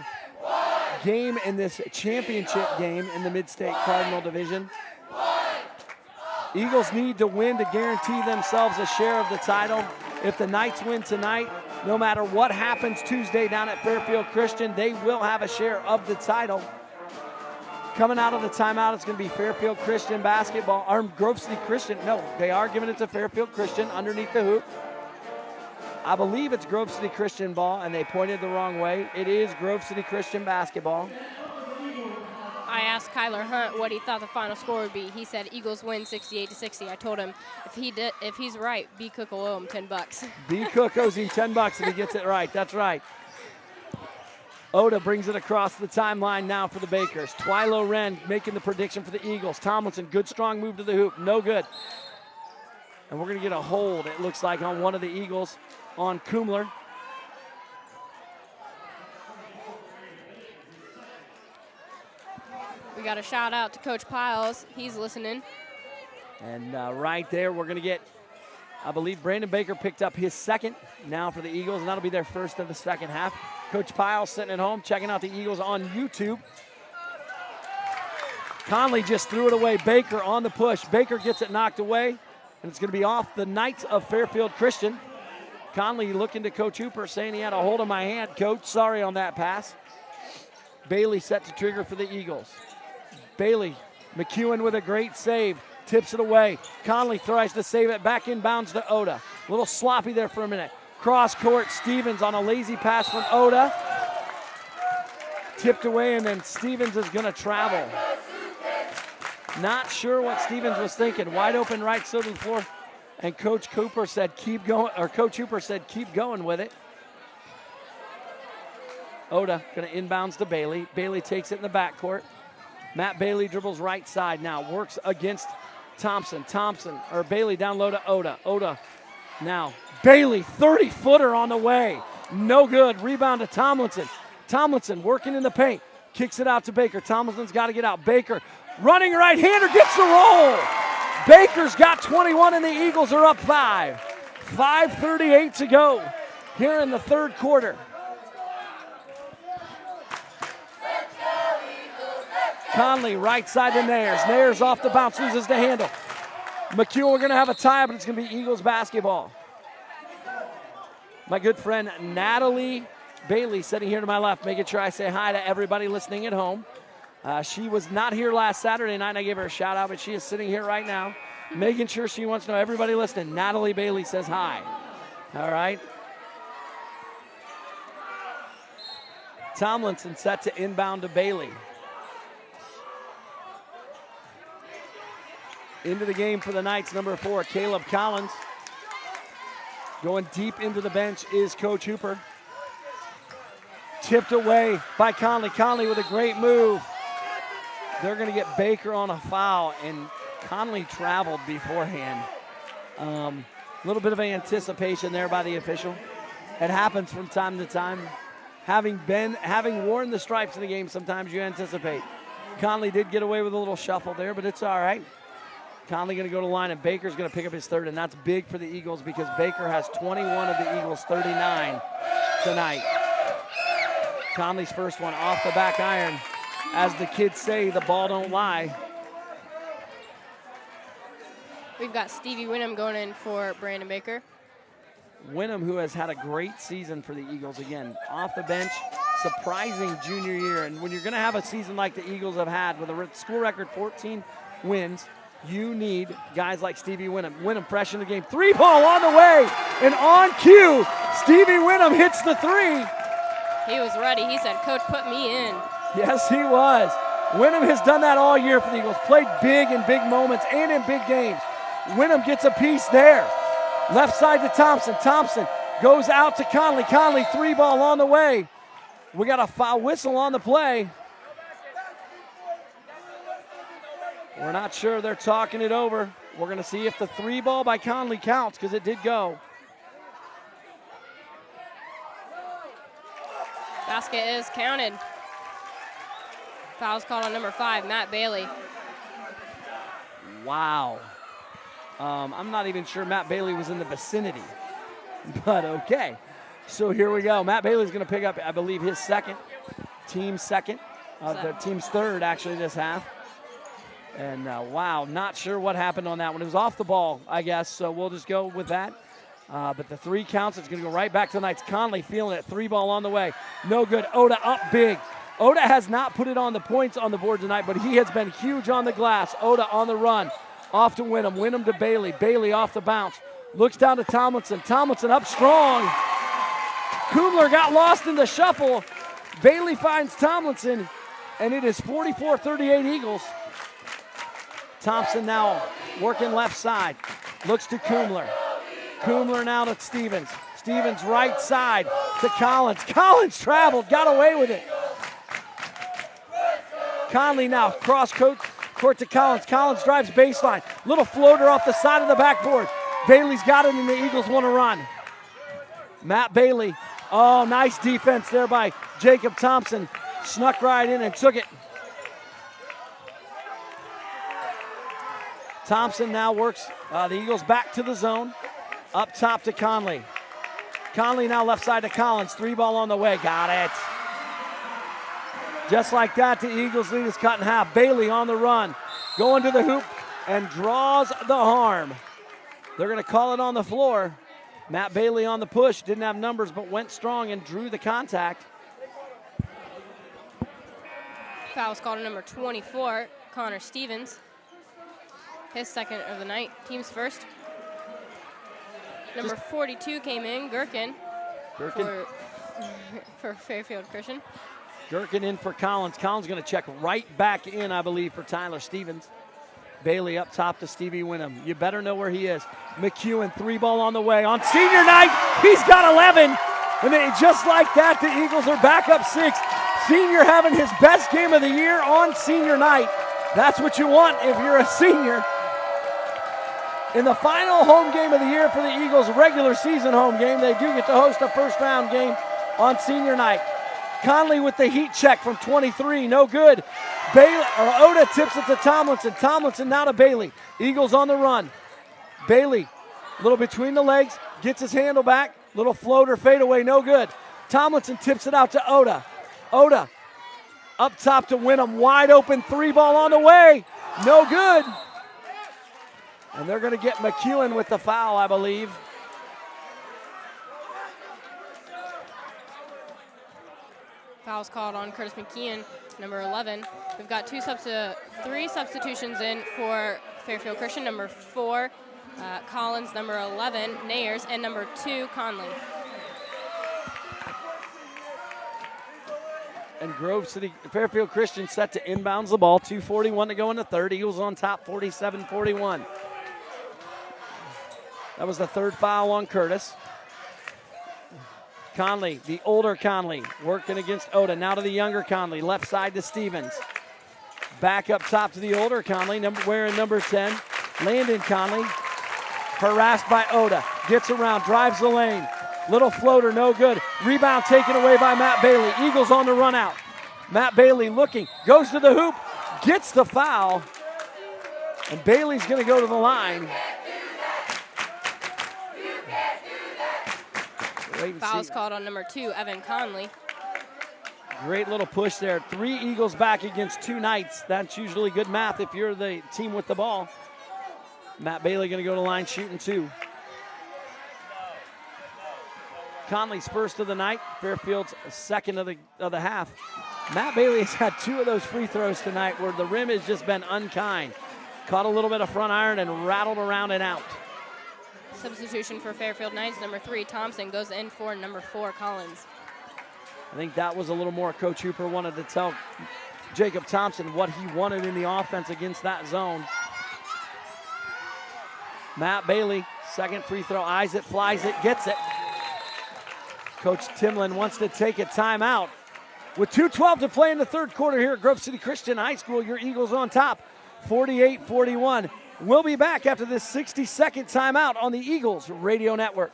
game, in this championship game in the Mid-State Cardinal Division. Eagles need to win to guarantee themselves a share of the title. If the Knights win tonight, no matter what happens Tuesday down at Fairfield Christian, they will have a share of the title. Coming out of the timeout, it's going to be Fairfield Christian basketball, or Grove City Christian. No, they are giving it to Fairfield Christian underneath the hoop. I believe it's Grove City Christian ball, and they pointed the wrong way. It is Grove City Christian basketball. I asked Kyler Hunt what he thought the final score would be. He said Eagles win 68-60. I told him if he's right, BCOOK will owe him $10. BCOOK owes him $10 if he gets it right. That's right. Oda brings it across the timeline now for the Bakers. Twilo Wren making the prediction for the Eagles. Tomlinson, good strong move to the hoop, no good. And we're going to get a hold, it looks like, on one of the Eagles, on Kumler. We got a shout out to Coach Piles. He's listening. And right there, we're going to get, I believe Brandon Baker picked up his second now for the Eagles, and that'll be their first of the second half. Coach Piles sitting at home checking out the Eagles on YouTube. Conley just threw it away. Baker on the push. Baker gets it knocked away, and it's going to be off the Knights of Fairfield Christian. Conley looking to Coach Hooper, saying he had a hold of my hand. Coach, sorry on that pass. Bailey set to trigger for the Eagles. Bailey, McEwen with a great save, tips it away. Conley tries to save it, back inbounds to Oda. A little sloppy there for a minute. Cross court, Stevens on a lazy pass from Oda. Tipped away, and then Stevens is going to travel. Not sure what Stevens was thinking. Wide open right side of the floor, and Coach Hooper said keep going, or Coach Hooper said keep going with it. Oda going to inbounds to Bailey. Bailey takes it in the backcourt. Matt Bailey dribbles right side now, works against Thompson. Bailey down low to Oda. Oda now. Bailey, 30-footer on the way. No good. Rebound to Tomlinson. Tomlinson working in the paint. Kicks it out to Baker. Tomlinson's got to get out. Baker, running right-hander, gets the roll. Baker's got 21, and the Eagles are up 5. 5:38 to go here in the third quarter. Conley, right side to Nayers. Nayers off the bounce, loses the handle. McEwen, we're going to have a tie, but it's going to be Eagles basketball. My good friend Natalie Bailey sitting here to my left, making sure I say hi to everybody listening at home. She was not here last Saturday night, and I gave her a shout out, but she is sitting here right now, making sure she wants to know everybody listening. Natalie Bailey says hi. All right. Tomlinson set to inbound to Bailey. Into the game for the Knights, number 4, Caleb Collins. Going deep into the bench is Coach Hooper. Tipped away by Conley. Conley with a great move. They're going to get Baker on a foul, and Conley traveled beforehand. A little bit of anticipation there by the official. It happens from time to time. Having worn the stripes in the game, sometimes you anticipate. Conley did get away with a little shuffle there, but it's all right. Conley going to go to line, and Baker's going to pick up his third, and that's big for the Eagles because Baker has 21 of the Eagles' 39 tonight. Conley's first one off the back iron. As the kids say, the ball don't lie. We've got Stevie Winham going in for Brandon Baker. Winham, who has had a great season for the Eagles, again, off the bench, surprising junior year. And when you're going to have a season like the Eagles have had with a school record 14 wins, you need guys like Stevie Winham. Winham fresh in the game. 3-ball on the way. And on cue, Stevie Winham hits the 3. He was ready. He said, Coach, put me in. Yes, he was. Winham has done that all year for the Eagles. Played big in big moments and in big games. Winham gets a piece there. Left side to Thompson. Thompson goes out to Conley. Conley, 3-ball on the way. We got a foul whistle on the play. We're not sure. They're talking it over. We're going to see if the 3-ball by Conley counts because it did go. Basket is counted. Foul's called on number 5, Matt Bailey. Wow. I'm not even sure Matt Bailey was in the vicinity, but okay. So here we go. Matt Bailey's going to pick up, I believe, his team's third, actually, this half. And wow, not sure what happened on that one. It was off the ball, I guess, so we'll just go with that. But the 3 counts. It's going to go right back to the Knights. Conley feeling it. 3-ball on the way. No good. Oda up big. Oda has not put it on the points on the board tonight, but he has been huge on the glass. Oda on the run. Off to Winham. Winham to Bailey. Bailey off the bounce. Looks down to Tomlinson. Tomlinson up strong. Kumler got lost in the shuffle. Bailey finds Tomlinson, and it is 44-38 Eagles. Thompson now working left side. Looks to Kumler. Kumler now to Stevens. Stevens right side to Collins. Collins traveled, got away with it. Conley now cross court to Collins. Collins drives baseline. Little floater off the side of the backboard. Bailey's got it, and the Eagles want to run. Matt Bailey. Oh, nice defense there by Jacob Thompson. Snuck right in and took it. Thompson now works the Eagles back to the zone. Up top to Conley. Conley now left side to Collins. 3 ball on the way. Got it. Just like that, the Eagles lead is cut in half. Bailey on the run. Going to the hoop and draws the harm. They're going to call it on the floor. Matt Bailey on the push. Didn't have numbers, but went strong and drew the contact. Foul's called on number 24, Connor Stevens. His second of the night. Team's first. Number 42 came in, Gherkin. For Fairfield Christian. Gherkin in for Collins. Collins going to check right back in, I believe, for Tyler Stevens. Bailey up top to Stevie Winham. You better know where he is. McEwen, 3 ball on the way. On senior night, he's got 11. And then just like that, the Eagles are back up 6. Senior having his best game of the year on senior night. That's what you want if you're a senior. In the final home game of the year for the Eagles, regular season home game, they do get to host a first round game on senior night. Conley with the heat check from 23, no good. Oda tips it to Tomlinson. Tomlinson now to Bailey. Eagles on the run. Bailey, a little between the legs, gets his handle back. Little floater fadeaway, no good. Tomlinson tips it out to Oda. Oda up top to Winham. Wide open 3 ball on the way. No good. And they're going to get McEwen with the foul, I believe. Foul's called on Curtis McKeon, number 11. We've got 3 substitutions in for Fairfield Christian. Number 4, Collins. Number 11, Nayers. And number 2, Conley. And Fairfield Christian set to inbounds the ball. 2:41 to go in the third. Eagles on top, 47-41. That was the 3rd foul on Curtis. Conley, the older Conley, working against Oda. Now to the younger Conley, left side to Stevens. Back up top to the older Conley, wearing number 10. Landon Conley, harassed by Oda. Gets around, drives the lane. Little floater, no good. Rebound taken away by Matt Bailey. Eagles on the run out. Matt Bailey looking, goes to the hoop, gets the foul. And Bailey's going to go to the line. Foul's called on number 2, Evan Conley. Great little push there. 3 Eagles back against 2 Knights. That's usually good math if you're the team with the ball. Matt Bailey going to go to the line shooting 2. Conley's first of the night. Fairfield's second of the half. Matt Bailey has had 2 of those free throws tonight where the rim has just been unkind. Caught a little bit of front iron and rattled around and out. Substitution for Fairfield Knights, number 3, Thompson, goes in for number 4, Collins. I think that was a little more Coach Hooper wanted to tell Jacob Thompson what he wanted in the offense against that zone. Matt Bailey, second free throw, eyes it, flies it, gets it. Coach Timlin wants to take a timeout. With 2:12 to play in the third quarter here at Grove City Christian High School, your Eagles on top, 48-41. We'll be back after this 60-second timeout on the Eagles Radio Network.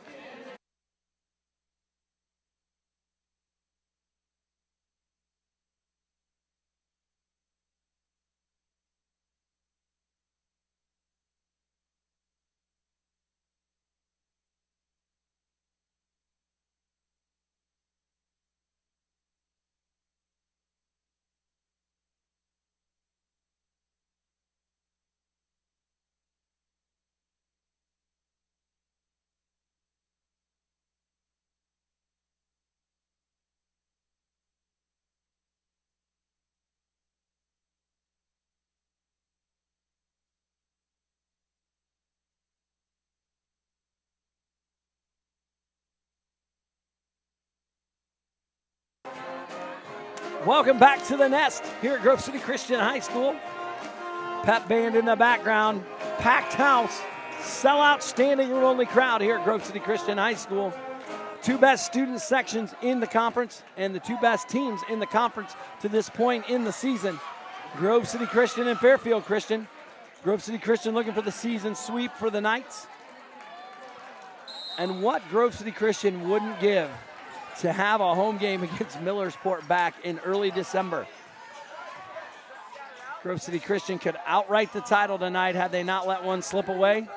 Welcome back to the Nest here at Grove City Christian High School. Pep band in the background, packed house, sellout standing room only crowd here at Grove City Christian High School. 2 best student sections in the conference and the 2 best teams in the conference to this point in the season. Grove City Christian and Fairfield Christian. Grove City Christian looking for the season sweep for the Knights. And what Grove City Christian wouldn't give to have a home game against Millersport back in early December. Grove City Christian could outright the title tonight had they not let one slip away.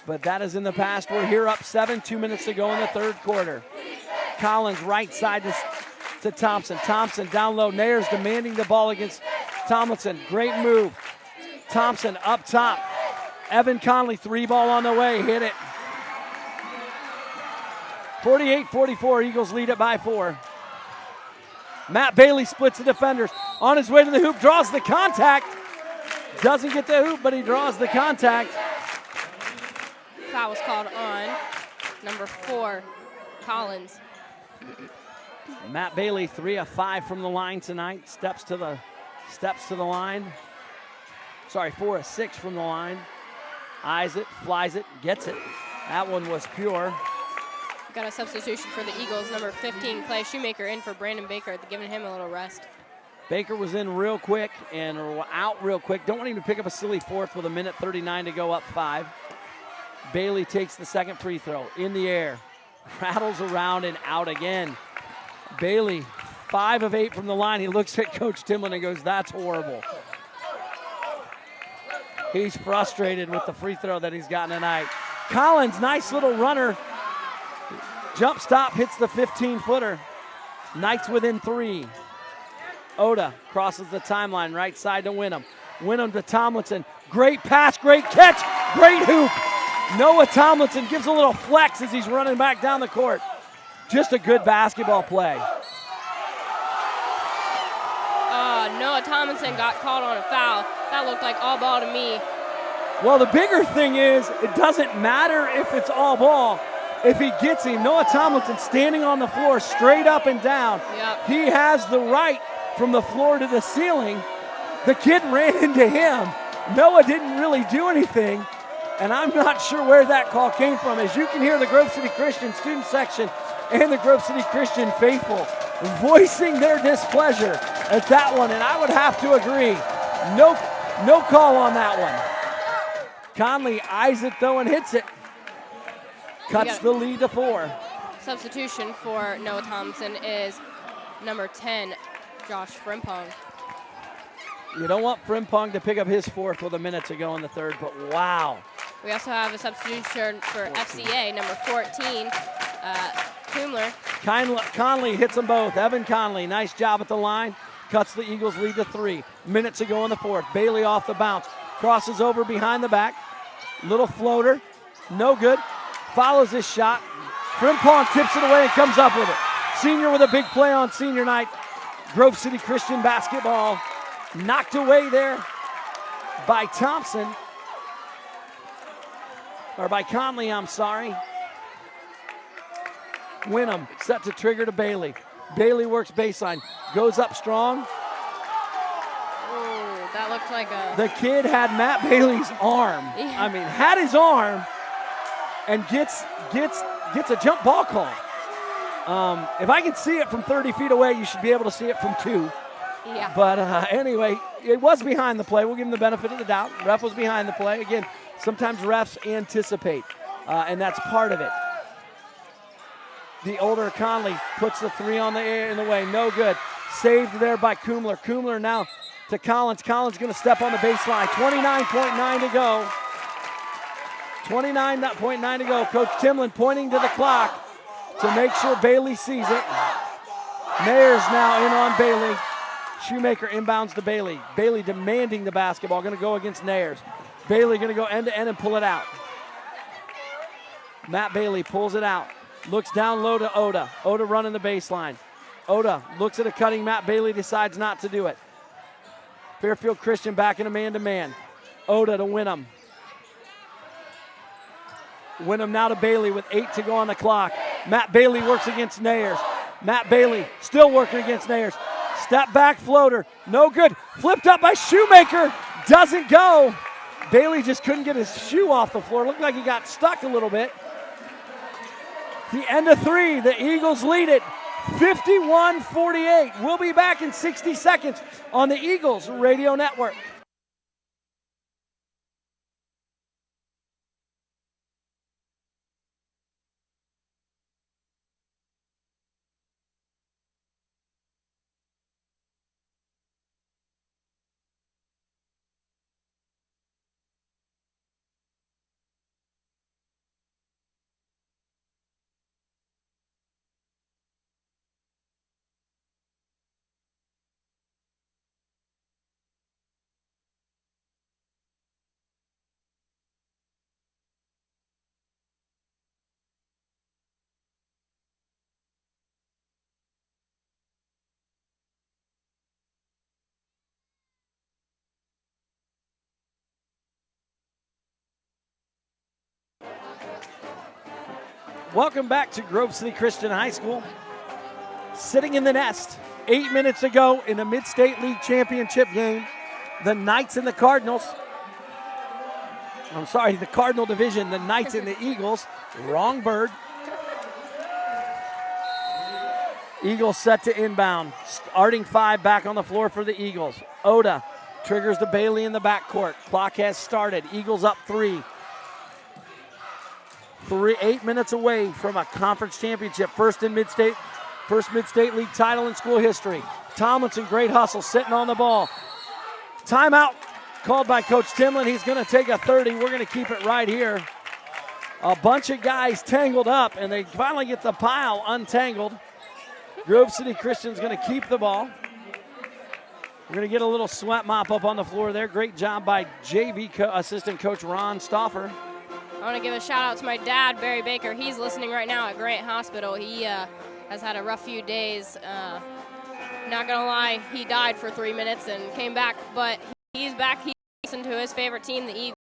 But that is in the past. We're here up 7, 2 minutes to go in the third quarter. Collins right side to Thompson. Thompson down low. Nayers demanding the ball against Tomlinson. Great move. Thompson up top. Evan Conley, 3-ball on the way. Hit it. 48-44. Eagles lead it by 4. Matt Bailey splits the defenders. On his way to the hoop. Draws the contact. Doesn't get the hoop, but he draws the contact. Foul was called on number 4, Collins. Matt Bailey, 3 of 5 from the line tonight. Steps to the line. Sorry, 4 of 6 from the line. Eyes it, flies it, gets it. That one was pure. Got a substitution for the Eagles. Number 15, Clay Shoemaker, in for Brandon Baker, giving him a little rest. Baker was in real quick and out real quick. Don't want him to pick up a silly fourth with 1:39 to go, up 5. Bailey takes the second free throw. In the air. Rattles around and out again. Bailey, 5 of 8 from the line. He looks at Coach Timlin and goes, that's horrible. He's frustrated with the free throw that he's gotten tonight. Collins, nice little runner. Jump stop, hits the 15-footer. Knights within 3. Oda crosses the timeline, right side to Winham. Winham to Tomlinson. Great pass, great catch, great hoop. Noah Tomlinson gives a little flex as he's running back down the court. Just a good basketball play. Noah Tomlinson got called on a foul. That looked like all ball to me. Well, the bigger thing is it doesn't matter if it's all ball. If he gets him, Noah Tomlinson standing on the floor straight up and down. Yep. He has the right from the floor to the ceiling. The kid ran into him. Noah didn't really do anything, and I'm not sure where that call came from. As you can hear, the Grove City Christian student section and the Grove City Christian faithful voicing their displeasure at that one, and I would have to agree. No call on that one. Conley eyes it though and hits it. Cuts the lead to 4. Substitution for Noah Thompson is number 10, Josh Frimpong. You don't want Frimpong to pick up his 4th with 1 minute to go in the third, but wow. We also have a substitution for FCA, number 14, Kumler. Conley hits them both. Evan Conley, nice job at the line. Cuts the Eagles lead to 3. Minute to go in the 4th. Bailey off the bounce. Crosses over behind the back. Little floater. No good. Follows this shot. Frimpong tips it away and comes up with it. Senior with a big play on senior night. Grove City Christian basketball. Knocked away there by Thompson. Or by Conley, I'm sorry. Winham set to trigger to Bailey. Bailey works baseline. Goes up strong. Oh, that looked like a... The kid had Matt Bailey's arm. Yeah. I mean, had his arm and gets a jump ball call. If I can see it from 30 feet away, you should be able to see it from 2. Yeah. But anyway, it was behind the play. We'll give him the benefit of the doubt. Ref was behind the play. Again, sometimes refs anticipate, and that's part of it. The older Conley puts the 3 on the air in the way. No good. Saved there by Kumler. Kumler now to Collins. Collins going to step on the baseline. 29.9 to go. 29.9 to go. Coach Timlin pointing to the clock to make sure Bailey sees it. Nayers now in on Bailey. Shoemaker inbounds to Bailey. Bailey demanding the basketball. Going to go against Nayers. Bailey going to go end to end and pull it out. Matt Bailey pulls it out. Looks down low to Oda. Oda running the baseline. Oda looks at a cutting Matt Bailey, decides not to do it. Fairfield Christian back in a man-to-man. Oda to Winham. Winham now to Bailey with 8 to go on the clock. Matt Bailey works against Nayers. Matt Bailey still working against Nayers. Step back floater. No good. Flipped up by Shoemaker. Doesn't go. Bailey just couldn't get his shoe off the floor. Looked like he got stuck a little bit. The end of 3, the Eagles lead it 51-48. We'll be back in 60 seconds on the Eagles Radio Network. Welcome back to Grove City Christian High School. Sitting in the nest, 8 minutes ago in the Mid-State League Championship game, the Knights and the Cardinals. I'm sorry, the Cardinal division, the Knights and the Eagles. Wrong bird. Eagles set to inbound. Starting 5 back on the floor for the Eagles. Oda triggers to Bailey in the backcourt. Clock has started. Eagles up 3. 8 minutes away from a conference championship. First Mid-State League title in school history. Tomlinson, great hustle, sitting on the ball. Timeout called by Coach Timlin. He's going to take a 30. We're going to keep it right here. A bunch of guys tangled up, and they finally get the pile untangled. Grove City Christian's going to keep the ball. We're going to get a little sweat mop up on the floor there. Great job by JV assistant coach Ron Stauffer. I want to give a shout out to my dad, Barry Baker. He's listening right now at Grant Hospital. He has had a rough few days. Not going to lie, he died for 3 minutes and came back, but he's back. He's listened to his favorite team, the Eagles.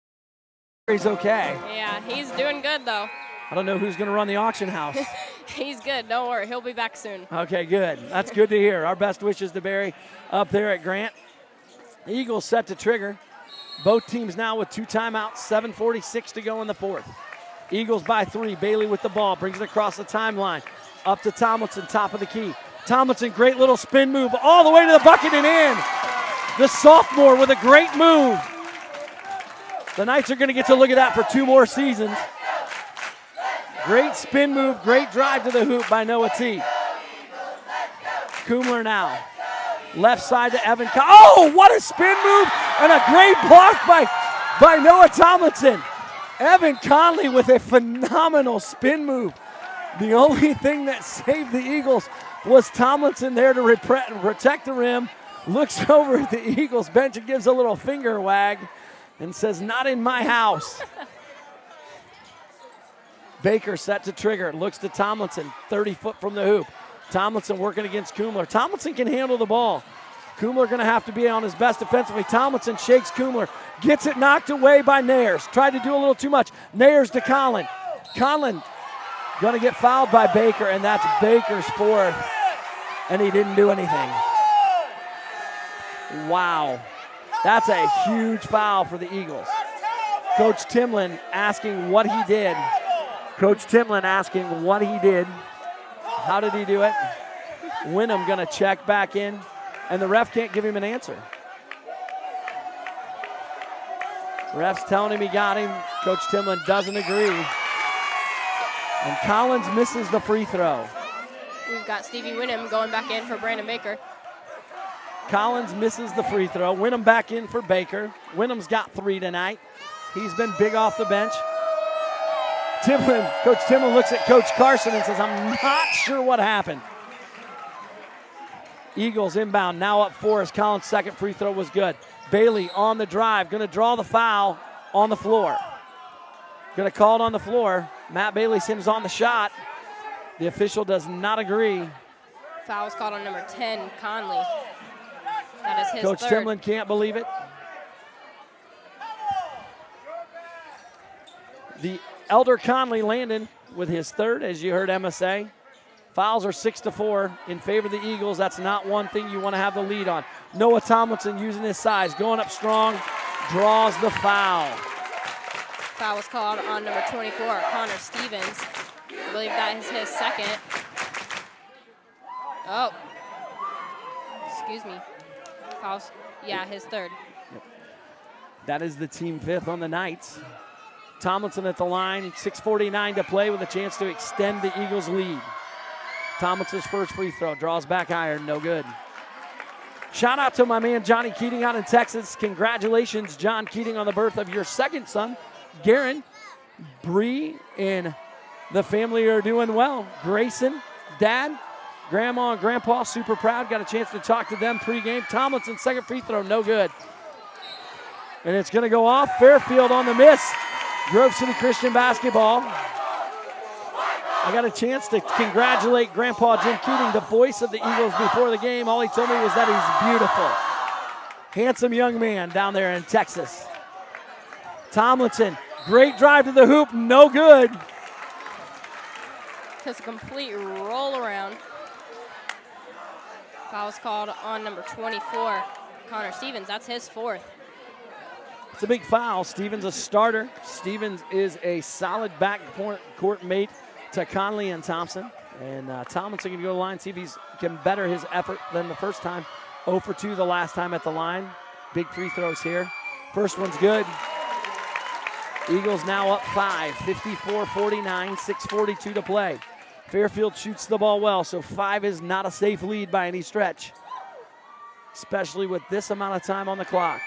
He's okay. Yeah, he's doing good, though. I don't know who's going to run the auction house. He's good. Don't worry. He'll be back soon. Okay, good. That's good to hear. Our best wishes to Barry up there at Grant. The Eagles set to trigger. Both teams now with 2 timeouts, 7:46 to go in the fourth. Eagles by 3. Bailey with the ball, brings it across the timeline. Up to Tomlinson, top of the key. Tomlinson, great little spin move all the way to the bucket and in. The sophomore with a great move. The Knights are going to get to look at that for 2 more seasons. Great spin move, great drive to the hoop by Noah T. Kumler now. Left side to Evan. Oh, what a spin move and a great block by Noah Tomlinson. Evan Conley with a phenomenal spin move. The only thing that saved the Eagles was Tomlinson there to protect the rim. Looks over at the Eagles bench and gives a little finger wag and says, "Not in my house." Baker set to trigger, looks to Tomlinson, 30 foot from the hoop. Tomlinson working against Kumler. Tomlinson can handle the ball. Kumler going to have to be on his best defensively. Tomlinson shakes Kumler, gets it knocked away by Nayers. Tried to do a little too much. Nayers to Conlon. Conlon going to get fouled by Baker, and that's Baker's 4th, and he didn't do anything. Wow. That's a huge foul for the Eagles. Coach Timlin asking what he did. How did he do it? Wynnum going to check back in, and the ref can't give him an answer. Ref's telling him he got him. Coach Timlin doesn't agree. And Collins misses the free throw. We've got Stevie Wynnum going back in for Brandon Baker. Collins misses the free throw. Wynnum back in for Baker. Wynnum's got 3 tonight. He's been big off the bench. Coach Timlin looks at Coach Carson and says, "I'm not sure what happened." Eagles inbound, now up 4 as Collins' second free throw was good. Bailey on the drive, going to draw the foul on the floor. Going to call it on the floor. Matt Bailey sends on the shot. The official does not agree. Foul was called on number 10, Conley. That is his Coach third. Timlin can't believe it. The Elder Conley Landon with his 3rd, as you heard Emma say. Fouls are 6-4 in favor of the Eagles. That's not one thing you want to have the lead on. Noah Tomlinson using his size, going up strong, draws the foul. Foul was called on number 24, Connor Stevens. I believe that is his 2nd. Oh. Excuse me. Fouls. Yeah, his 3rd. That is the team 5th on the Knights. Tomlinson at the line, 6:49 to play with a chance to extend the Eagles' lead. Tomlinson's first free throw, draws back iron, no good. Shout out to my man Johnny Keating out in Texas. Congratulations, John Keating, on the birth of your 2nd son, Garen. Bree and the family are doing well. Grayson, Dad, Grandma and Grandpa, super proud. Got a chance to talk to them pregame. Tomlinson's 2nd free throw, no good. And it's going to go off. Fairfield on the miss. Grove City Christian basketball. I got a chance to congratulate Grandpa Jim Keating, the voice of the Eagles, before the game. All he told me was that he's beautiful. Handsome young man down there in Texas. Tomlinson, great drive to the hoop, no good. Just a complete roll around. Foul's called on number 24, Connor Stevens. That's his 4th. It's a big foul. Stevens a starter. Stevens is a solid backcourt mate to Conley and Thompson. And Tomlinson can go to the line, see if he can better his effort than the first time. 0 for 2 the last time at the line. Big free throws here. First one's good. Eagles now up 5, 54-49, 6:42 to play. Fairfield shoots the ball well, so 5 is not a safe lead by any stretch, especially with this amount of time on the clock.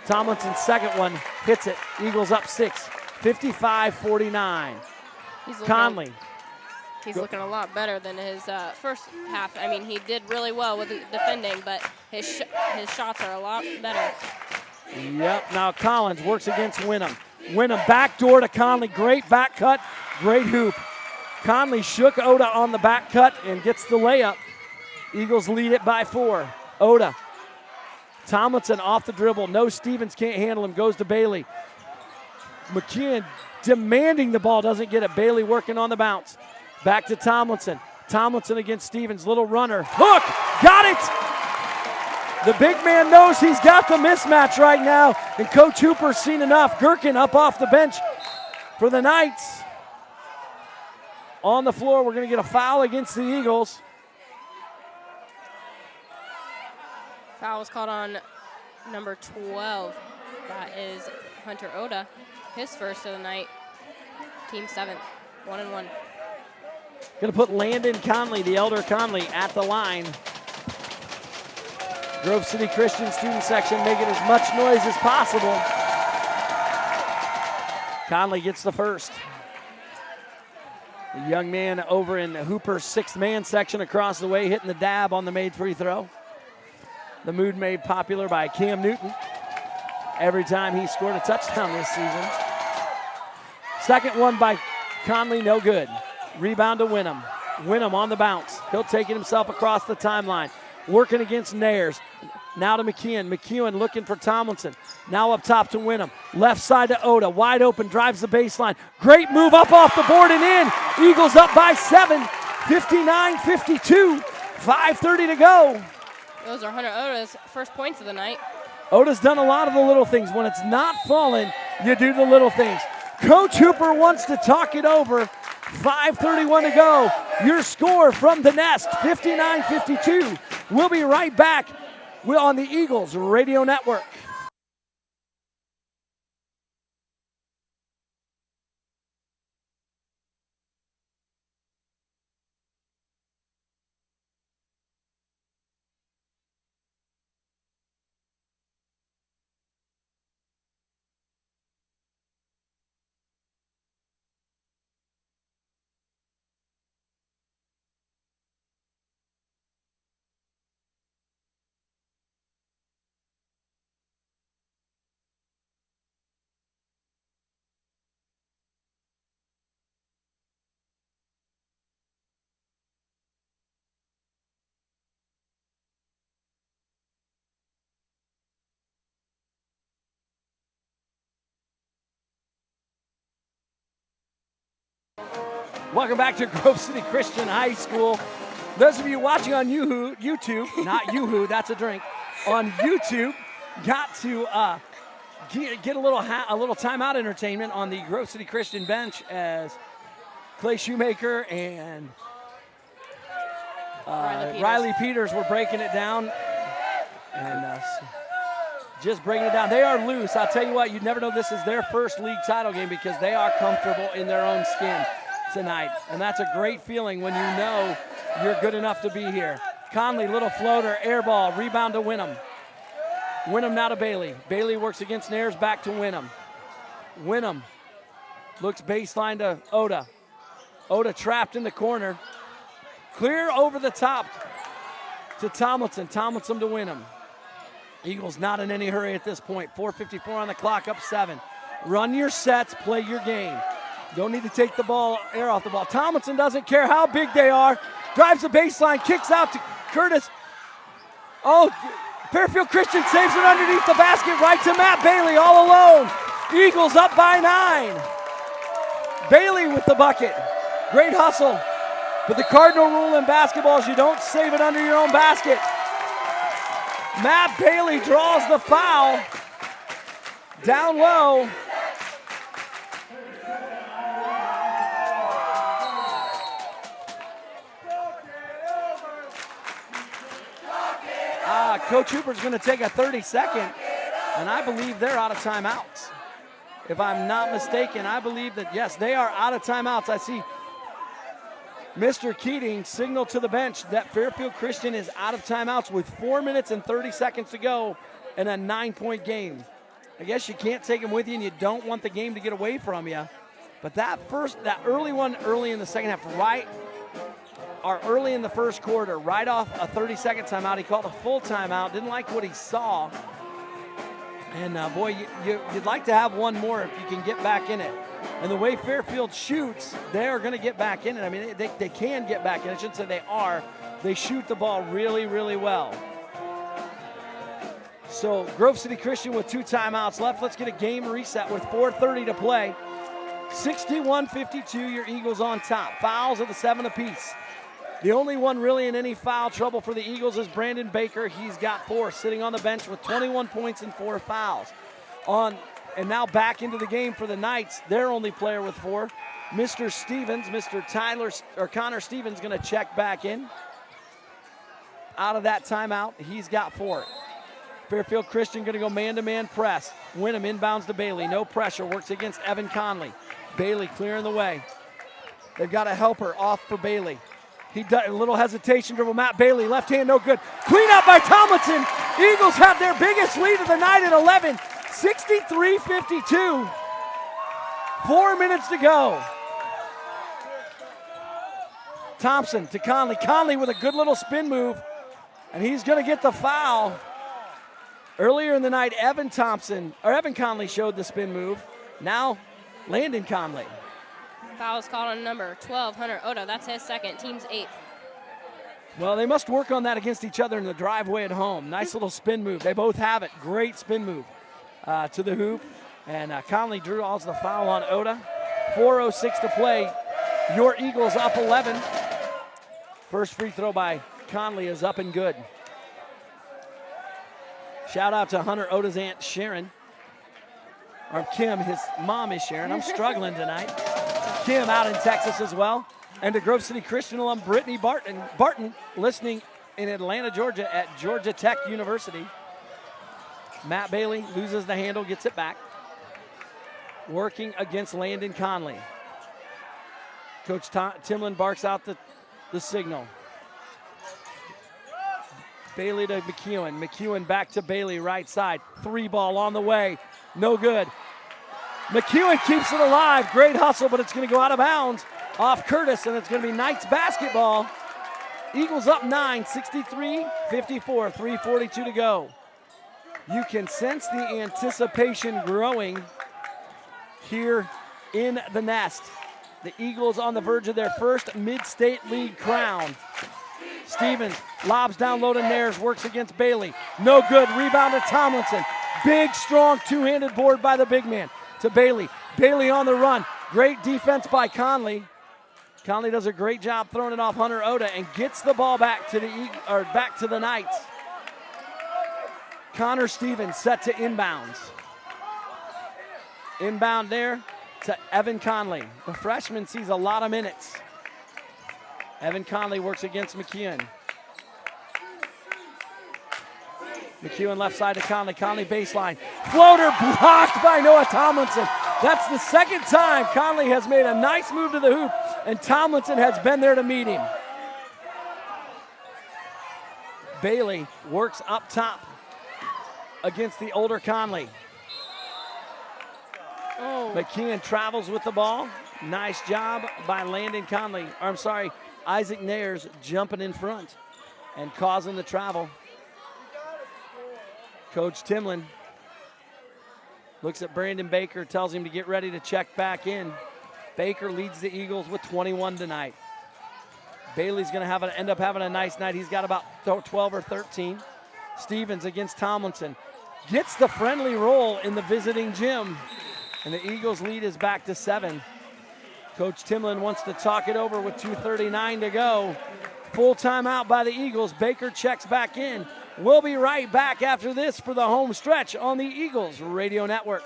Tomlinson's second one hits it. Eagles up 6, 55-49. Conley. He's looking a lot better than his first half. I mean, he did really well with the defending, but his shots are a lot better. Yep, now Collins works against Winham. Winham backdoor to Conley. Great back cut, great hoop. Conley shook Oda on the back cut and gets the layup. Eagles lead it by 4. Oda. Tomlinson off the dribble. No, Stevens can't handle him. Goes to Bailey. McKeon demanding the ball. Doesn't get it. Bailey working on the bounce. Back to Tomlinson. Tomlinson against Stevens. Little runner. Hook! Got it! The big man knows he's got the mismatch right now. And Coach Hooper's seen enough. Gherkin up off the bench for the Knights. On the floor, we're going to get a foul against the Eagles. Foul was called on number 12. That is Hunter Oda. His first of the night. Team 7th. 1-1. Going to put Landon Conley, the elder Conley, at the line. Grove City Christian student section making as much noise as possible. Conley gets the first. The young man over in Hooper's 6th man section across the way hitting the dab on the made free throw. The mood made popular by Cam Newton every time he scored a touchdown this season. Second one by Conley, no good. Rebound to Winham. Winham on the bounce. He'll take it himself across the timeline. Working against Nares. Now to McKeon. McKeon looking for Tomlinson. Now up top to Winham. Left side to Oda. Wide open, drives the baseline. Great move up off the board and in. Eagles up by 7. 59-52. 5:30 to go. Those are Hunter Oda's first points of the night. Oda's done a lot of the little things. When it's not falling, you do the little things. Coach Hooper wants to talk it over. 5:31 to go. Your score from the Nest, 59-52. We'll be right back. We're on the Eagles Radio Network. Welcome back to Grove City Christian High School. Those of you watching on YouTube, not Yoo-hoo, that's a drink, on YouTube, got to get a little timeout entertainment on the Grove City Christian bench as Clay Shoemaker and Riley Peters were breaking it down. And just breaking it down. They are loose. I'll tell you what, you'd never know this is their first league title game because they are comfortable in their own skin tonight. And that's a great feeling when you know you're good enough to be here. Conley, little floater, air ball, rebound to Winham. Winham now to Bailey. Bailey works against Nares, back to Winham. Winham looks baseline to Oda. Oda trapped in the corner. Clear over the top to Tomlinson. Tomlinson to Winham. Eagles not in any hurry at this point. 4:54 on the clock, up 7. Run your sets, play your game. Don't need to take the ball, air off the ball. Tomlinson doesn't care how big they are. Drives the baseline, kicks out to Curtis. Oh, Fairfield Christian saves it underneath the basket, right to Matt Bailey, all alone. Eagles up by 9. Bailey with the bucket. Great hustle. But the cardinal rule in basketball is you don't save it under your own basket. Matt Bailey draws the foul. Down low. Coach Hooper's going to take a 30-second, and I believe they're out of timeouts. If I'm not mistaken, I believe that, yes, they are out of timeouts. I see Mr. Keating signal to the bench that Fairfield Christian is out of timeouts with 4 minutes and 30 seconds to go in a 9-point game. I guess you can't take them with you, and you don't want the game to get away from you. But that early one, early in the second half, early in the first quarter, right off a 30-second timeout. He called a full timeout, didn't like what he saw. And boy, you'd like to have one more if you can get back in it. And the way Fairfield shoots, they are going to get back in it. I mean, they can get back in it. I shouldn't say they are. They shoot the ball really, really well. So Grove City Christian with 2 timeouts left. Let's get a game reset with 4:30 to play. 61-52, your Eagles on top. Fouls of the 7 apiece. The only one really in any foul trouble for the Eagles is Brandon Baker. He's got 4, sitting on the bench with 21 points and 4 fouls. And now back into the game for the Knights, their only player with 4. Mr. Stevens, Connor Stevens going to check back in. Out of that timeout, he's got 4. Fairfield Christian going to go man-to-man press. Wynnum inbounds to Bailey. No pressure. Works against Evan Conley. Bailey clearing the way. They've got a helper off for Bailey. He does a little hesitation dribble. Matt Bailey, left hand, no good. Clean up by Tomlinson. Eagles have their biggest lead of the night at 11. 63-52. 4 minutes to go. Thompson to Conley. Conley with a good little spin move. And he's going to get the foul. Earlier in the night, Evan Conley showed the spin move. Now, Landon Conley. Foul is called on number 12, Hunter Oda. That's his second, team's 8th. Well, they must work on that against each other in the driveway at home. Nice little spin move. They both have it. Great spin move to the hoop. And Conley draws the foul on Oda. 4:06 to play. Your Eagles up 11. First free throw by Conley is up and good. Shout out to Hunter Oda's aunt Sharon. Or Kim, his mom is Sharon. I'm struggling tonight. Kim out in Texas as well. And to Grove City Christian alum Brittany Barton, listening in Atlanta, Georgia at Georgia Tech University. Matt Bailey loses the handle, gets it back. Working against Landon Conley. Coach Timlin barks out the signal. Bailey to McEwen. McEwen back to Bailey, right side. 3 ball on the way. No good. McEwen keeps it alive. Great hustle, but it's going to go out of bounds off Curtis, and it's going to be Knights basketball. Eagles up 9, 63-54, 3:42 to go. You can sense the anticipation growing here in the nest. The Eagles on the verge of their first Mid-State League crown. Stevens lobs down low to Nares, works against Bailey. No good, rebound to Tomlinson. Big, strong, two-handed board by the big man to Bailey. Bailey on the run. Great defense by Conley. Conley does a great job throwing it off Hunter Oda and gets the ball back to the Knights. Connor Stevens set to inbounds. Inbound there to Evan Conley. The freshman sees a lot of minutes. Evan Conley works against McKeon. McEwen left side to Conley. Conley baseline. Floater blocked by Noah Tomlinson. That's the second time Conley has made a nice move to the hoop, and Tomlinson has been there to meet him. Bailey works up top against the older Conley. McKeon travels with the ball. Nice job by Landon Conley. Or I'm sorry, Isaac Nares jumping in front and causing the travel. Coach Timlin looks at Brandon Baker, tells him to get ready to check back in. Baker leads the Eagles with 21 tonight. Bailey's going to end up having a nice night. He's got about 12 or 13. Stevens against Tomlinson. Gets the friendly roll in the visiting gym. And the Eagles' lead is back to 7. Coach Timlin wants to talk it over with 2:39 to go. Full timeout by the Eagles. Baker checks back in. We'll be right back after this for the home stretch on the Eagles Radio Network.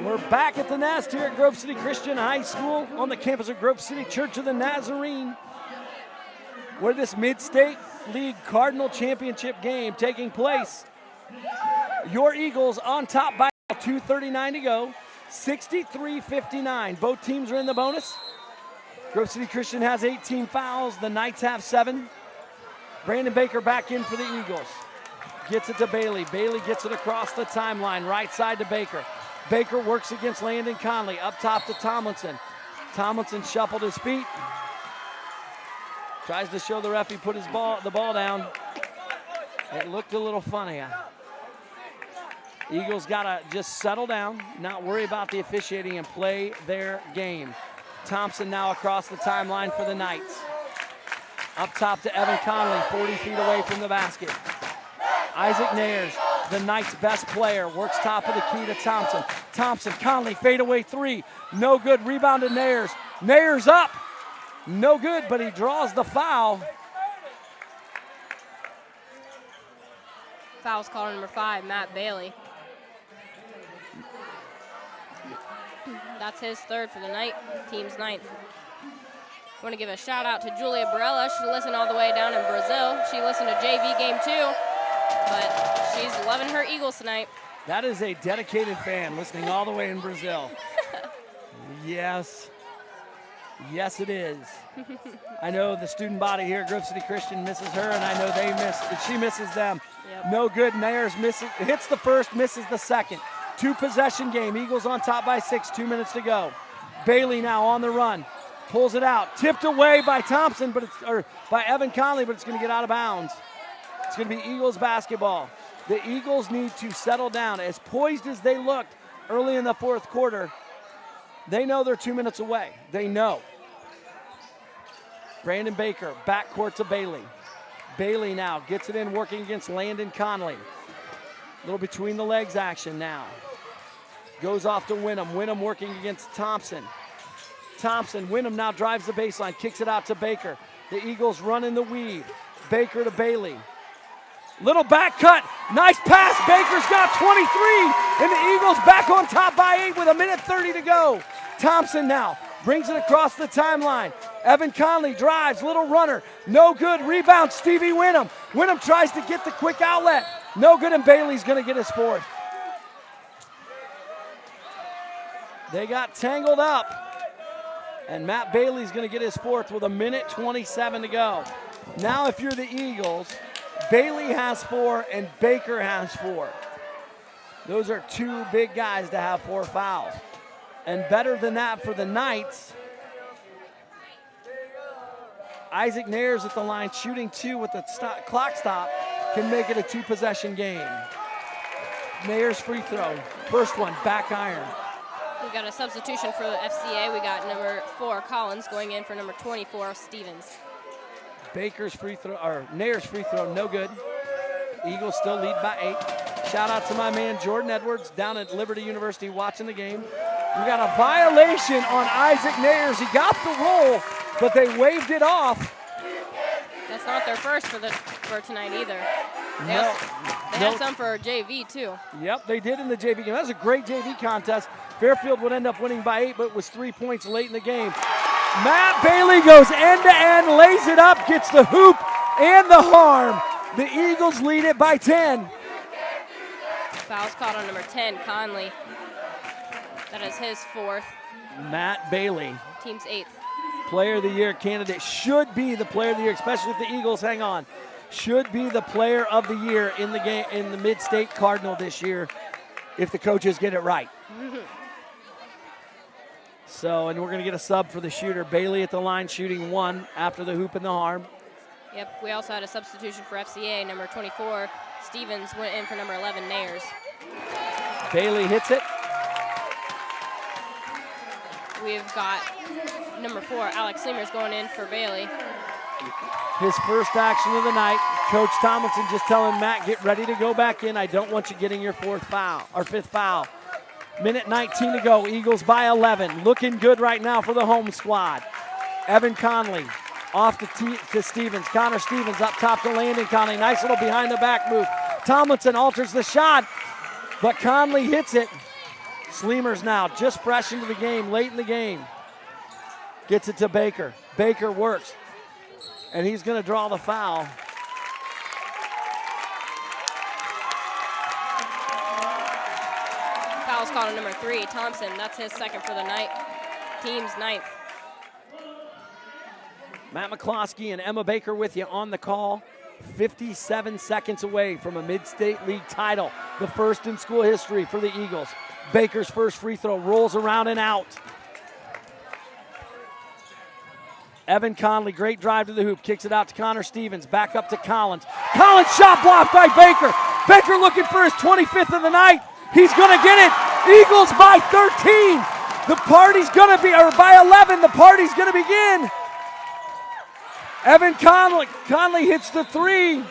We're back at the nest here at Grove City Christian High School on the campus of Grove City Church of the Nazarene, where this Mid-State League Cardinal Championship game taking place. Your Eagles on top by 2:39 to go, 63-59. Both teams are in the bonus. Grove City Christian has 18 fouls. The Knights have 7. Brandon Baker back in for the Eagles. Gets it to Bailey. Bailey gets it across the timeline, right side to Baker. Baker works against Landon Conley. Up top to Tomlinson. Tomlinson shuffled his feet. Tries to show the ref he put the ball down. It looked a little funny. Eagles got to just settle down, not worry about the officiating, and play their game. Thompson now across the timeline for the Knights. Up top to Evan Conley, 40 feet away from the basket. Isaac Nayers, the Knights' best player, works top of the key to Thompson. Thompson, Conley, fadeaway 3. No good, rebound to Nayers. Nayers up. No good, but he draws the foul. Foul's called on number 5, Matt Bailey. That's his 3rd for the night, team's 9th. I want to give a shout out to Julia Barella. She listened all the way down in Brazil. She listened to JV game 2, but she's loving her Eagles tonight. That is a dedicated fan listening all the way in Brazil. Yes. Yes, it is. I know the student body here at Grove City Christian misses her, and I know she misses them. Yep. No good. Nayers hits the first, misses the second. 2-possession game. Eagles on top by 6, 2 minutes to go. Bailey now on the run. Pulls it out. Tipped away by Thompson, by Evan Conley, but it's going to get out of bounds. It's going to be Eagles basketball. The Eagles need to settle down. As poised as they looked early in the 4th quarter, they know they're 2 minutes away. They know. Brandon Baker, backcourt to Bailey. Bailey now gets it in, working against Landon Conley. A little between the legs action now. Goes off to Winham. Winham working against Thompson. Winham now drives the baseline, kicks it out to Baker. The Eagles run in the weave. Baker to Bailey. Little back cut, nice pass. Baker's got 23, and the Eagles back on top by 8 with 1:30 to go. Thompson now brings it across the timeline. Evan Conley drives, little runner, no good. Rebound, Stevie Winham. Winham tries to get the quick outlet, no good, and Bailey's going to get his 4th. They got tangled up, and Matt Bailey's going to get his 4th with 1:27 to go. Now if you're the Eagles, Bailey has 4 and Baker has 4. Those are 2 big guys to have 4 fouls. And better than that for the Knights, Isaac Nayers at the line, shooting 2 with the clock stop, can make it a 2-possession game. Nayers free throw, first one, back iron. We got a substitution for the FCA. We got number 4, Collins, going in for number 24, Stevens. Baker's free throw, or Nayers free throw, no good. Eagles still lead by 8. Shout out to my man Jordan Edwards down at Liberty University watching the game. We got a violation on Isaac Nayers. He got the roll, but they waved it off. That's not their first for tonight either. They had some for JV too. Yep, they did in the JV game. That was a great JV contest. Fairfield would end up winning by 8, but it was 3 points late in the game. Matt Bailey goes end-to-end, lays it up, gets the hoop and the harm. The Eagles lead it by 10. Foul's caught on number 10, Conley. That is his 4th. Matt Bailey. Team's 8th. Player of the Year candidate, should be the Player of the Year, especially if the Eagles hang on. should be the player of the year in the game in the Mid-State Cardinal this year if the coaches get it right. So, and we're going to get a sub for the shooter. Bailey at the line shooting 1 after the hoop and the harm. Yep, we also had a substitution for FCA. Number 24, Stevens, went in for number 11, Nayers. Bailey hits it. We've got number 4, Alex Seamers, going in for Bailey. His first action of the night. Coach Tomlinson just telling Matt, get ready to go back in. I don't want you getting your 5th foul. Minute 19 to go. Eagles by 11. Looking good right now for the home squad. Evan Conley off to Stevens. Connor Stevens up top to Landon Conley. Nice little behind the back move. Tomlinson alters the shot, but Conley hits it. Sleemers now just fresh into the game, late in the game. Gets it to Baker. Baker works, and he's going to draw the foul. Foul's called on number 3, Thompson. That's his 2nd for the night. Team's 9th. Matt McKlosky and Emma Baker with you on the call. 57 seconds away from a Mid-State League title, the first in school history for the Eagles. Baker's first free throw rolls around and out. Evan Conley, great drive to the hoop, kicks it out to Connor Stevens, back up to Collins. Collins shot blocked by Baker. Baker looking for his 25th of the night. He's going to get it. Eagles by 13. The party's going to be, or by 11, the party's going to begin. Evan Conley hits the 3.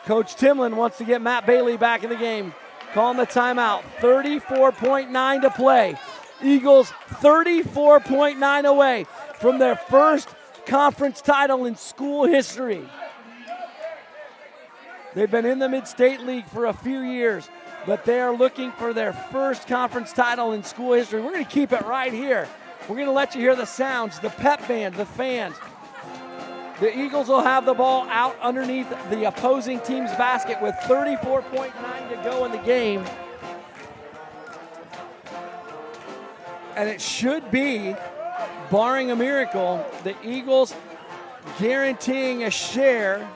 Coach Timlin wants to get Matt Bailey back in the game. Calling the timeout. 34.9 to play. Eagles 34.9 away from their first conference title in school history. They've been in the Mid-State League for a few years, but they are looking for their first conference title in school history. We're going to keep it right here. We're going to let you hear the sounds, the pep band, the fans. The Eagles will have the ball out underneath the opposing team's basket with 34.9 to go in the game. And it should be, barring a miracle, the Eagles guaranteeing a share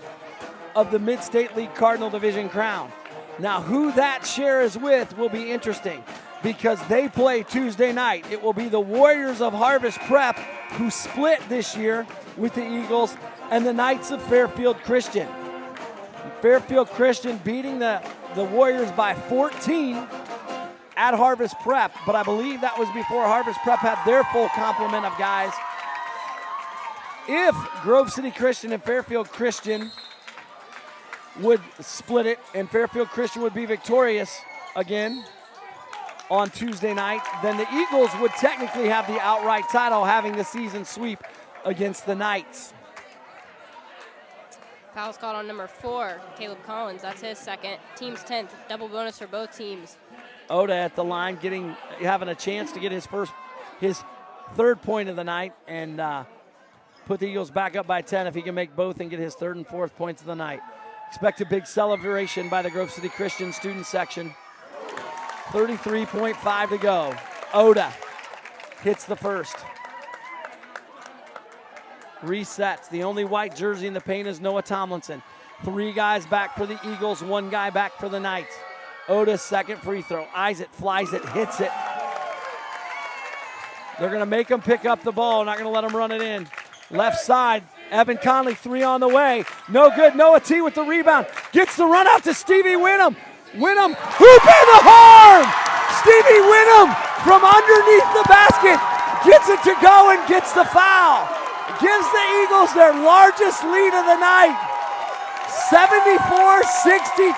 of the Mid-State League Cardinal Division crown. Now, who that share is with will be interesting because they play Tuesday night. It will be the Warriors of Harvest Prep who split this year with the Eagles and the Knights of Fairfield Christian. Fairfield Christian beating the Warriors by 14 at Harvest Prep, but I believe that was before Harvest Prep had their full complement of guys. If Grove City Christian and Fairfield Christian would split it and Fairfield Christian would be victorious again on Tuesday night, then the Eagles would technically have the outright title, having the season sweep against the Knights. Foul's called on number 4, Caleb Collins. That's his 2nd. Team's 10th. Double bonus for both teams. Oda at the line, having a chance to get his 3rd point of the night and put the Eagles back up by 10 if he can make both and get his 3rd and 4th points of the night. Expect a big celebration by the Grove City Christian student section. 33.5 to go. Oda hits the first. Resets. The only white jersey in the paint is Noah Tomlinson. 3 guys back for the Eagles, 1 guy back for the Knights. Oda's 2nd free throw. Eyes it, flies it, hits it. They're going to make him pick up the ball, not going to let him run it in. Left side, Evan Conley, 3 on the way. No good. Noah T with the rebound. Gets the run out to Stevie Winham. Winham, hoop in the horn! Stevie Winham from underneath the basket gets it to go and gets the foul. Gives the Eagles their largest lead of the night, 74-62.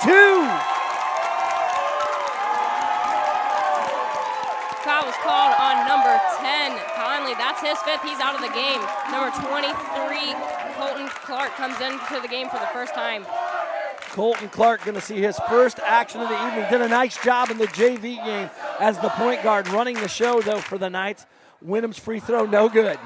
Foul was called on number 10, Conley. That's his 5th. He's out of the game. Number 23, Colton Clark, comes into the game for the first time. Colton Clark going to see his first action of the evening. Did a nice job in the JV game as the point guard, running the show, though, for the Knights. Winham's free throw, no good.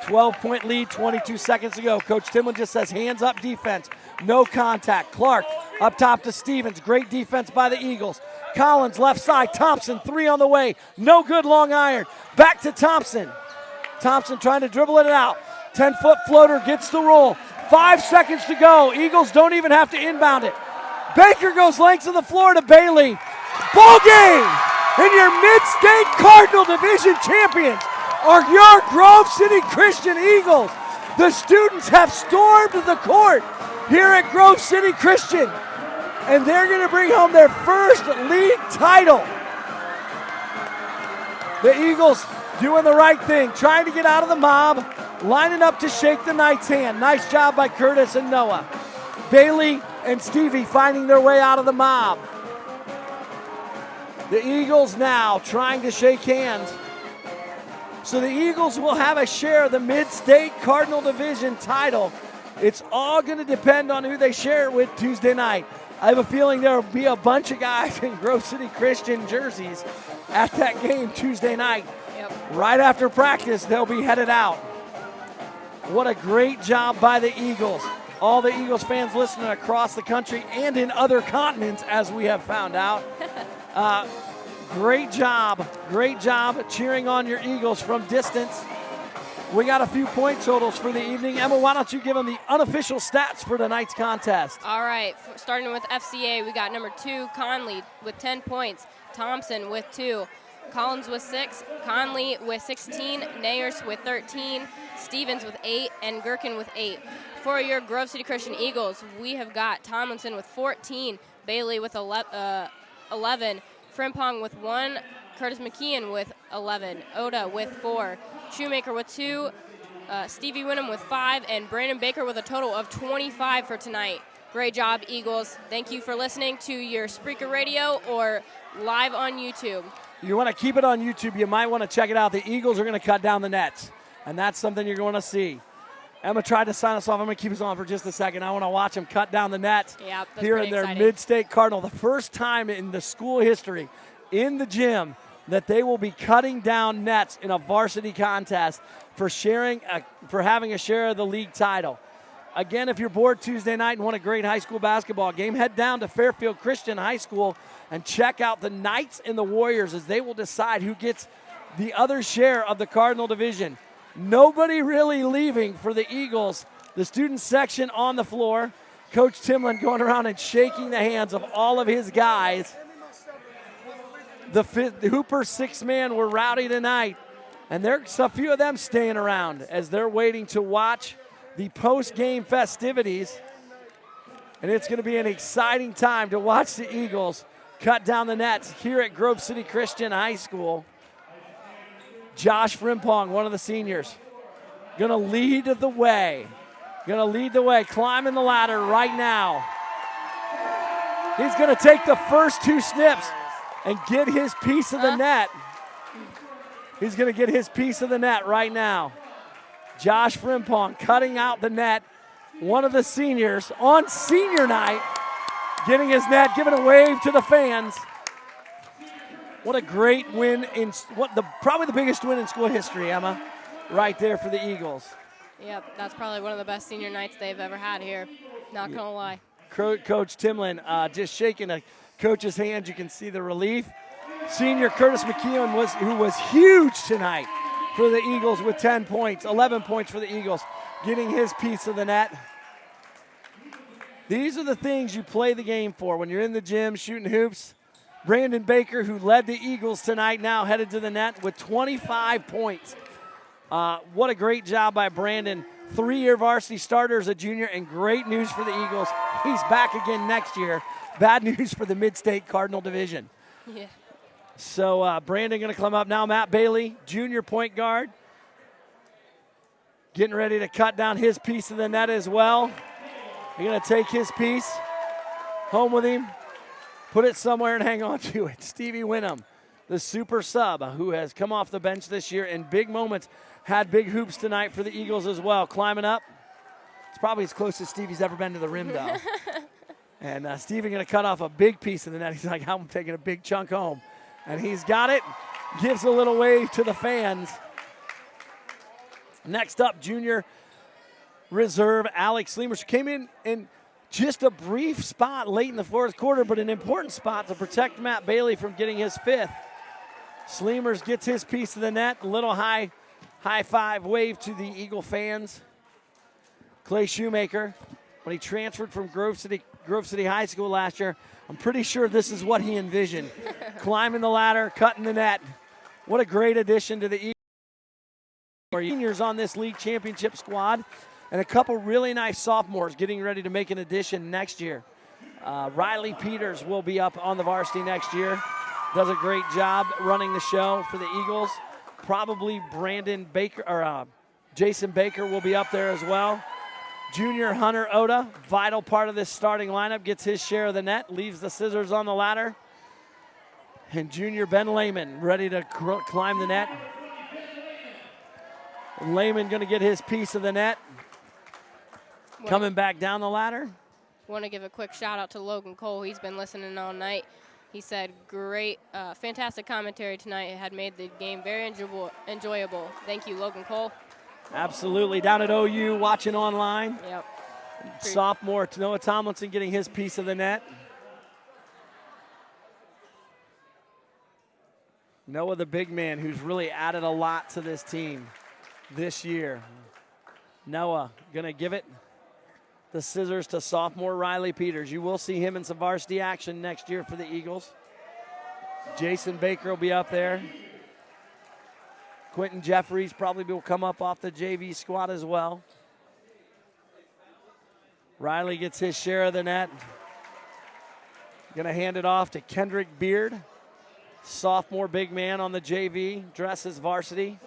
12-point lead, 22 seconds to go. Coach Timlin just says hands up defense. No contact. Clark up top to Stevens. Great defense by the Eagles. Collins left side. Thompson, 3 on the way. No good, long iron. Back to Thompson. Thompson trying to dribble it out. 10-foot floater gets the roll. 5 seconds to go. Eagles don't even have to inbound it. Baker goes lengths of the floor to Bailey. Ball game! And your Mid-State Cardinal Division champions are your Grove City Christian Eagles. The students have stormed the court here at Grove City Christian, and they're going to bring home their first league title. The Eagles doing the right thing, trying to get out of the mob, lining up to shake the Knights' hand. Nice job by Curtis and Noah. Bailey and Stevie finding their way out of the mob. The Eagles now trying to shake hands. So the Eagles will have a share of the Mid-State Cardinal Division title. It's all going to depend on who they share it with Tuesday night. I have a feeling there will be a bunch of guys in Grove City Christian jerseys at that game Tuesday night. Yep. Right after practice, they'll be headed out. What a great job by the Eagles. All the Eagles fans listening across the country and in other continents, as we have found out. Great job cheering on your Eagles from distance. We got a few point totals for the evening. Emma, why don't you give them the unofficial stats for tonight's contest? All right, starting with FCA, we got number 2, Conley, with 10 points. Thompson with 2. Collins with 6. Conley with 16. Nayers with 13. Stevens with 8. And Gherkin with 8. For your Grove City Christian Eagles, we have got Tomlinson with 14. Bailey with 11. Frimpong with 1. Curtis McKeon with 11. Oda with 4. Shoemaker with 2. Stevie Winham with 5. And Brandon Baker with a total of 25 for tonight. Great job, Eagles. Thank you for listening to your Spreaker Radio or live on YouTube. You want to keep it on YouTube, you might want to check it out. The Eagles are going to cut down the nets, and that's something you're going to see. Emma tried to sign us off. I'm going to keep us on for just a second. I want to watch them cut down the nets here in their exciting. Mid-State Cardinal. The first time in the school history in the gym that they will be cutting down nets in a varsity contest for having a share of the league title. Again, if you're bored Tuesday night and want a great high school basketball game, head down to Fairfield Christian High School and check out the Knights and the Warriors as they will decide who gets the other share of the Cardinal Division. Nobody really leaving for the Eagles. The student section on the floor. Coach Timlin going around and shaking the hands of all of his guys. The Hooper 6-man were rowdy tonight, and there's a few of them staying around as they're waiting to watch the post-game festivities. And it's going to be an exciting time to watch the Eagles cut down the nets here at Grove City Christian High School. Josh Frimpong, one of the seniors, going to lead the way. Climbing the ladder right now. He's going to take the first 2 snips and get his piece of the net. He's going to get his piece of the net right now. Josh Frimpong cutting out the net. One of the seniors on senior night getting his net, giving a wave to the fans. What a great win probably the biggest win in school history, Emma, right there for the Eagles. Yep, that's probably one of the best senior nights they've ever had here. Not gonna lie. Coach Timlin just shaking a coach's hand. You can see the relief. Senior Curtis McKeon who was huge tonight for the Eagles with 10 points, 11 points for the Eagles, getting his piece of the net. These are the things you play the game for when you're in the gym shooting hoops. Brandon Baker, who led the Eagles tonight, now headed to the net with 25 points. What a great job by Brandon. 3-year varsity starter as a junior, and great news for the Eagles. He's back again next year. Bad news for the Mid-State Cardinal Division. Yeah. So Brandon going to come up now. Matt Bailey, junior point guard, getting ready to cut down his piece of the net as well. He's going to take his piece home with him, put it somewhere and hang on to it. Stevie Winham, the super sub who has come off the bench this year in big moments, had big hoops tonight for the Eagles as well. Climbing up. It's probably as close as Stevie's ever been to the rim, though. And Stevie going to cut off a big piece of the net. He's like, I'm taking a big chunk home. And he's got it. Gives a little wave to the fans. Next up, junior reserve Alex Sleemers came in just a brief spot late in the fourth quarter, but an important spot to protect Matt Bailey from getting his 5th. Sleemers gets his piece of the net. A little high five wave to the Eagle fans. Clay Shoemaker, when he transferred from Grove City High School last year, I'm pretty sure this is what he envisioned. Climbing the ladder, cutting the net. What a great addition to the Eagles. Seniors on this league championship squad, and a couple really nice sophomores getting ready to make an addition next year. Riley Peters will be up on the varsity next year. Does a great job running the show for the Eagles. Probably Brandon Baker or Jason Baker will be up there as well. Junior Hunter Oda, vital part of this starting lineup, gets his share of the net, leaves the scissors on the ladder. And junior Ben Lehman ready to climb the net. Lehman going to get his piece of the net. Coming back down the ladder. Want to give a quick shout out to Logan Cole. He's been listening all night. He said, great, fantastic commentary tonight. It had made the game very enjoyable. Thank you, Logan Cole. Absolutely. Down at OU, watching online. Yep. Sophomore Noah Tomlinson getting his piece of the net. Noah, the big man, who's really added a lot to this team this year. Noah going to give it the scissors to sophomore Riley Peters. You will see him in some varsity action next year for the Eagles. Jason Baker will be up there. Quentin Jeffries probably will come up off the JV squad as well. Riley gets his share of the net. Going to hand it off to Kendrick Beard, sophomore big man on the JV, dresses varsity.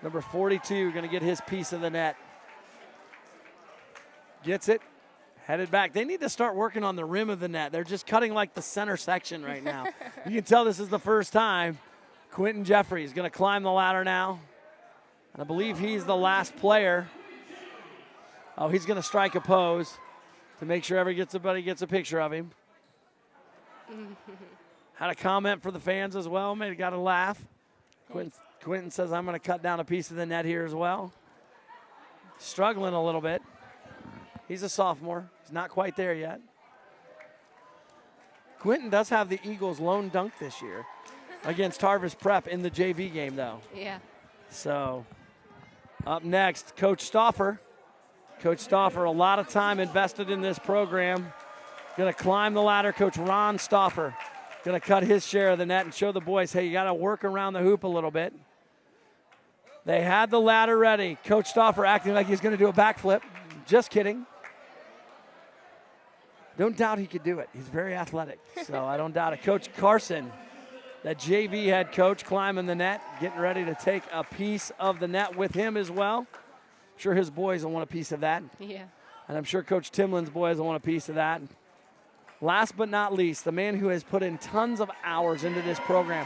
Number 42 going to get his piece of the net. Gets it, headed back. They need to start working on the rim of the net. They're just cutting like the center section right now. You can tell this is the first time. Quentin Jeffries going to climb the ladder now. And I believe he's the last player. Oh, he's going to strike a pose to make sure everybody gets a picture of him. Had a comment for the fans as well. Maybe got a laugh. Quentin says, I'm going to cut down a piece of the net here as well. Struggling a little bit. He's a sophomore. He's not quite there yet. Quentin does have the Eagles' lone dunk this year against Harvest Prep in the JV game, though. Yeah. So, up next, Coach Stauffer. Coach Stauffer, a lot of time invested in this program. Going to climb the ladder. Coach Ron Stauffer going to cut his share of the net and show the boys, hey, you got to work around the hoop a little bit. They had the ladder ready. Coach Stauffer acting like he's going to do a backflip. Just kidding. Don't doubt he could do it. He's very athletic, so I don't doubt it. Coach Carson, that JV head coach, climbing the net, getting ready to take a piece of the net with him as well. I'm sure his boys will want a piece of that. Yeah. And I'm sure Coach Timlin's boys will want a piece of that. Last but not least, the man who has put in tons of hours into this program.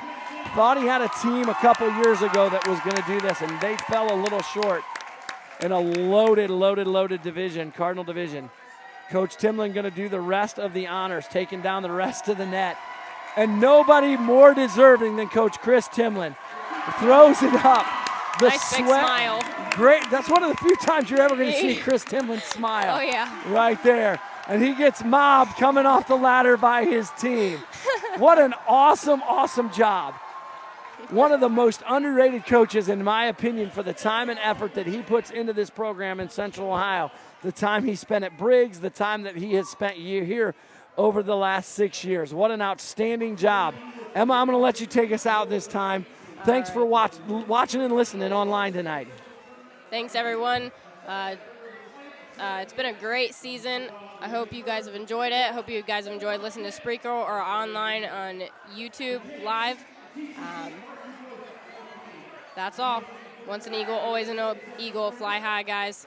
Thought he had a team a couple years ago that was going to do this, and they fell a little short in a loaded division, Cardinal division. Coach Timlin going to do the rest of the honors, taking down the rest of the net. And nobody more deserving than Coach Chris Timlin. Throws it up. The nice sweat. Big smile. Great. That's one of the few times you're ever going to see Chris Timlin smile. Oh, yeah. Right there. And he gets mobbed coming off the ladder by his team. What an awesome job. One of the most underrated coaches, in my opinion, for the time and effort that he puts into this program in Central Ohio. The time he spent at Briggs, the time that he has spent here over the last 6 years. What an outstanding job. Emma, I'm going to let you take us out this time. Thanks for watching and listening online tonight. Thanks, everyone. It's been a great season. I hope you guys have enjoyed it. I hope you guys have enjoyed listening to Spreaker or online on YouTube live. That's all. Once an Eagle, always an Eagle. Fly high, guys.